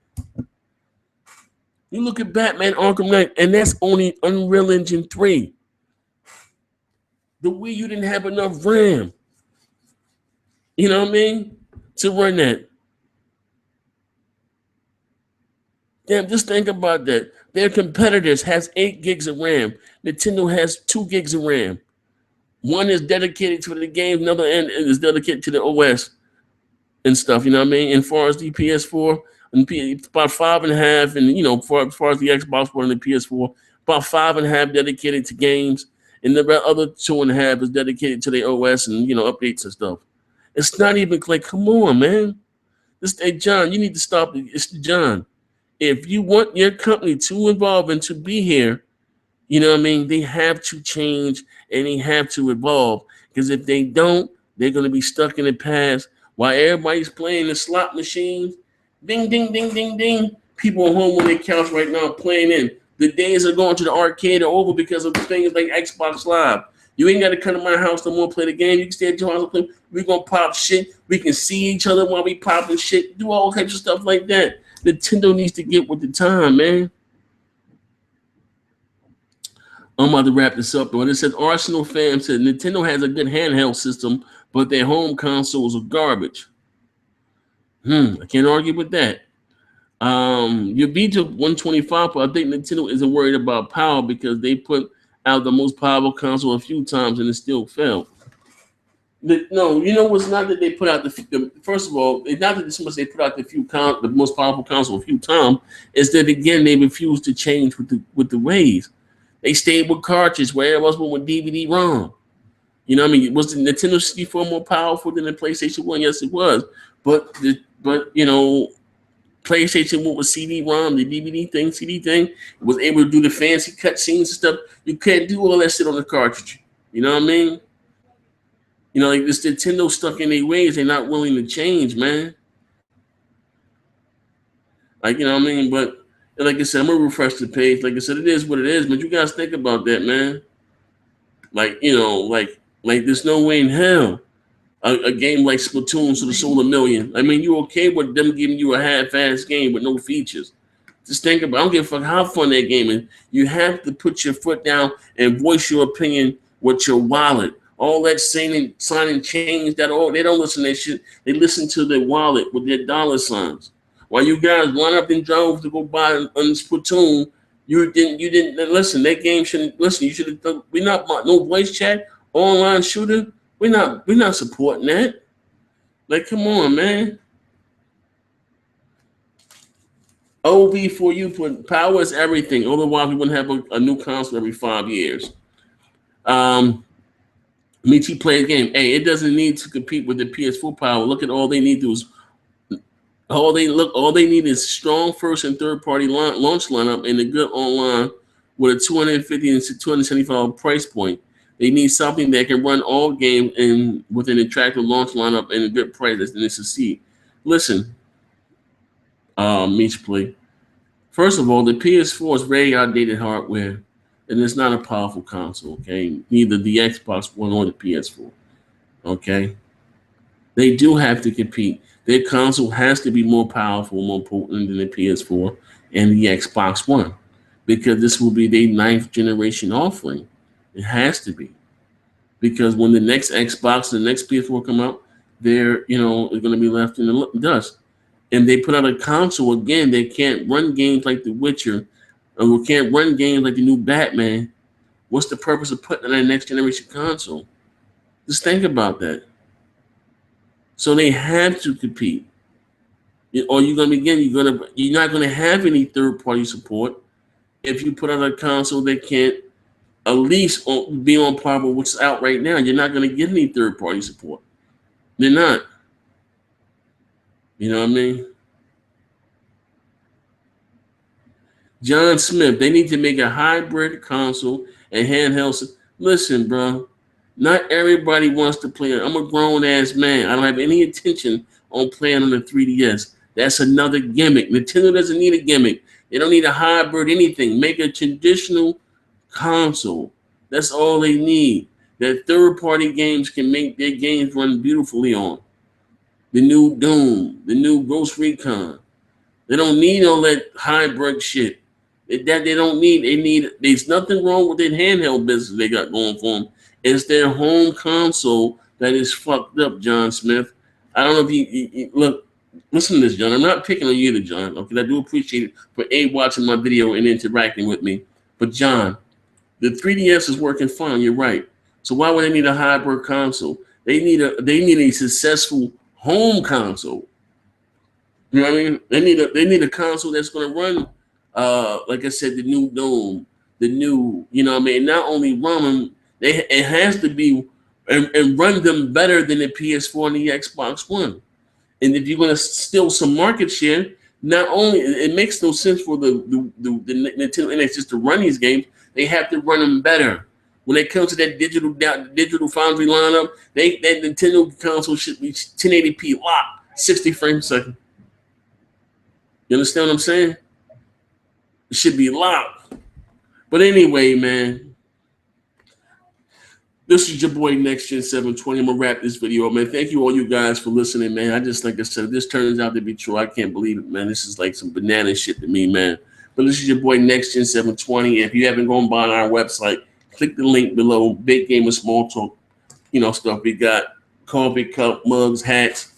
You look at Batman Arkham Knight, and that's only Unreal Engine 3. The Wii U didn't have enough RAM. You know what I mean? To run that. Damn, just think about that. Their competitors has 8 gigs of RAM. Nintendo has 2 gigs of RAM. One is dedicated to the game, another end is dedicated to the OS and stuff. You know what I mean? And as far as the PS4, about 5.5, and you know, as far as the Xbox One and the PS4, about 5.5 dedicated to games, and the other 2.5 is dedicated to the OS and you know updates and stuff. It's not even like, come on, man. Hey, John, you need to stop. It's John. If you want your company to evolve and to be here, you know what I mean? They have to change and they have to evolve. Because if they don't, they're going to be stuck in the past while everybody's playing the slot machines. Ding, ding, ding, ding, ding. People at home on their couch right now playing in. The days of going to the arcade are over because of things like Xbox Live. You ain't got to come to my house no more play the game. You can stay at your house and play. We're going to pop shit. We can see each other while we popping shit. Do all types of stuff like that. Nintendo needs to get with the time, man. I'm about to wrap this up, though. It says Arsenal fans said Nintendo has a good handheld system, but their home consoles are garbage. I can't argue with that. Your Vita 125, but I think Nintendo isn't worried about power because they put out the most powerful console a few times and it still failed. No, you know what's not that they put out the first of all, it's not that so much they put out the most powerful console a few times. Is that again they refused to change with the ways. They stayed with cartridge where everyone else went with DVD-ROM. You know what I mean? Was the Nintendo 64 more powerful than the PlayStation 1? Yes, it was. But you know, PlayStation 1 with CD-ROM, the DVD thing, CD thing, was able to do the fancy cutscenes and stuff. You can't do all that shit on the cartridge. You know what I mean? You know, like this Nintendo stuck in their ways. They're not willing to change, man. Like, you know what I mean? But like I said, I'm going to refresh the page. Like I said, it is what it is. But you guys think about that, man. Like, you know, like there's no way in hell a game like Splatoon to the sold 1 million. I mean, you okay with them giving you a half-ass game with no features? Just think about it. I don't give a fuck how fun that game is. You have to put your foot down and voice your opinion with your wallet. All that signing change, that all they don't listen to that shit. They listen to their wallet with their dollar signs. While you guys run up and drove to go buy on Splatoon, you didn't listen. That game shouldn't listen. You should have done. We're not no voice chat, online shooter. We're not supporting that. Like, come on, man. OV4U put power is everything. Otherwise, we wouldn't have a new console every 5 years. Michi play a game. Hey, it doesn't need to compete with the PS4 power. Look at all they need to do is all they need is strong first and third party launch lineup and a good online with a $250 and $275 price point. They need something that can run all games and with an attractive launch lineup and a good price and they succeed. Listen, Michi play. First of all, the PS4 is very outdated hardware, and it's not a powerful console. Okay, neither the Xbox One or the PS4. Okay, they do have to compete. Their console has to be more powerful, more potent than the PS4 and the Xbox One, because this will be their ninth generation offering. It has to be, because when the next Xbox and the next PS4 come out, they're is going to be left in the dust. And they put out a console again. They can't run games like The Witcher, or we can't run games like the new Batman. What's the purpose of putting on a next generation console? Just think about that. So they have to compete. Or you're gonna begin. You're not gonna have any third party support if you put out a console that can't at least be on par with what's out right now. You're not gonna get any third party support. They're not. You know what I mean? John Smith, they need to make a hybrid console and handheld. Listen, bro, not everybody wants to play. I'm a grown ass man. I don't have any intention on playing on the 3DS. That's another gimmick. Nintendo doesn't need a gimmick. They don't need a hybrid anything. Make a traditional console. That's all they need. That third party games can make their games run beautifully on. The new Doom, the new Ghost Recon. They don't need all that hybrid shit. That they don't need. There's nothing wrong with that handheld business they got going for them. It's their home console that is fucked up, John Smith. I don't know if you look. Listen to this, John. I'm not picking on you either, John. Okay, I do appreciate it for watching my video and interacting with me. But John, the 3DS is working fine. You're right. So why would they need a hybrid console? They need a successful home console. You know what I mean? They need a console that's going to run, like I said, the new Dome, the new, you know what I mean? Not only run them, it has to be and run them better than the PS4 and the Xbox One. And if you're going to steal some market share, not only it makes no sense for the Nintendo NX just to run these games, they have to run them better. When it comes to that digital foundry lineup, that Nintendo console should be 1080p locked, 60 frames a second. You understand what I'm saying? It should be locked. But anyway, man, this is your boy Next Gen 720. I'm gonna wrap this video, man. Thank you all you guys for listening, man. I just, like I said, if this turns out to be true, I can't believe it, man. This is like some banana shit to me, man. But this is your boy Next Gen 720. If you haven't gone by our website, click the link below. Big Game of Small Talk, stuff. We got coffee cup, mugs, hats,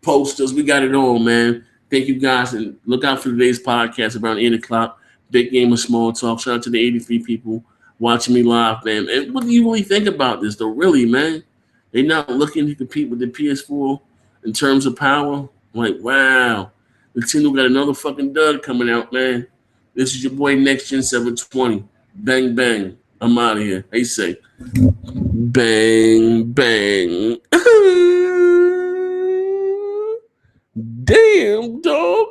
posters. We got it all, man. Thank you guys, and look out for today's podcast around 8 o'clock. Big Game of Small Talk. Shout out to the 83 people watching me live, man. And what do you really think about this, though? Really, man? They're not looking to compete with the PS4 in terms of power? Like, wow. Nintendo got another fucking dud coming out, man. This is your boy Next Gen 720. Bang, bang. I'm out of here. They say, bang, bang. Damn, dog.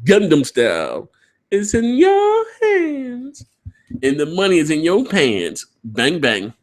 Gundam style. It's in your hands. And the money is in your pants. Bang, bang.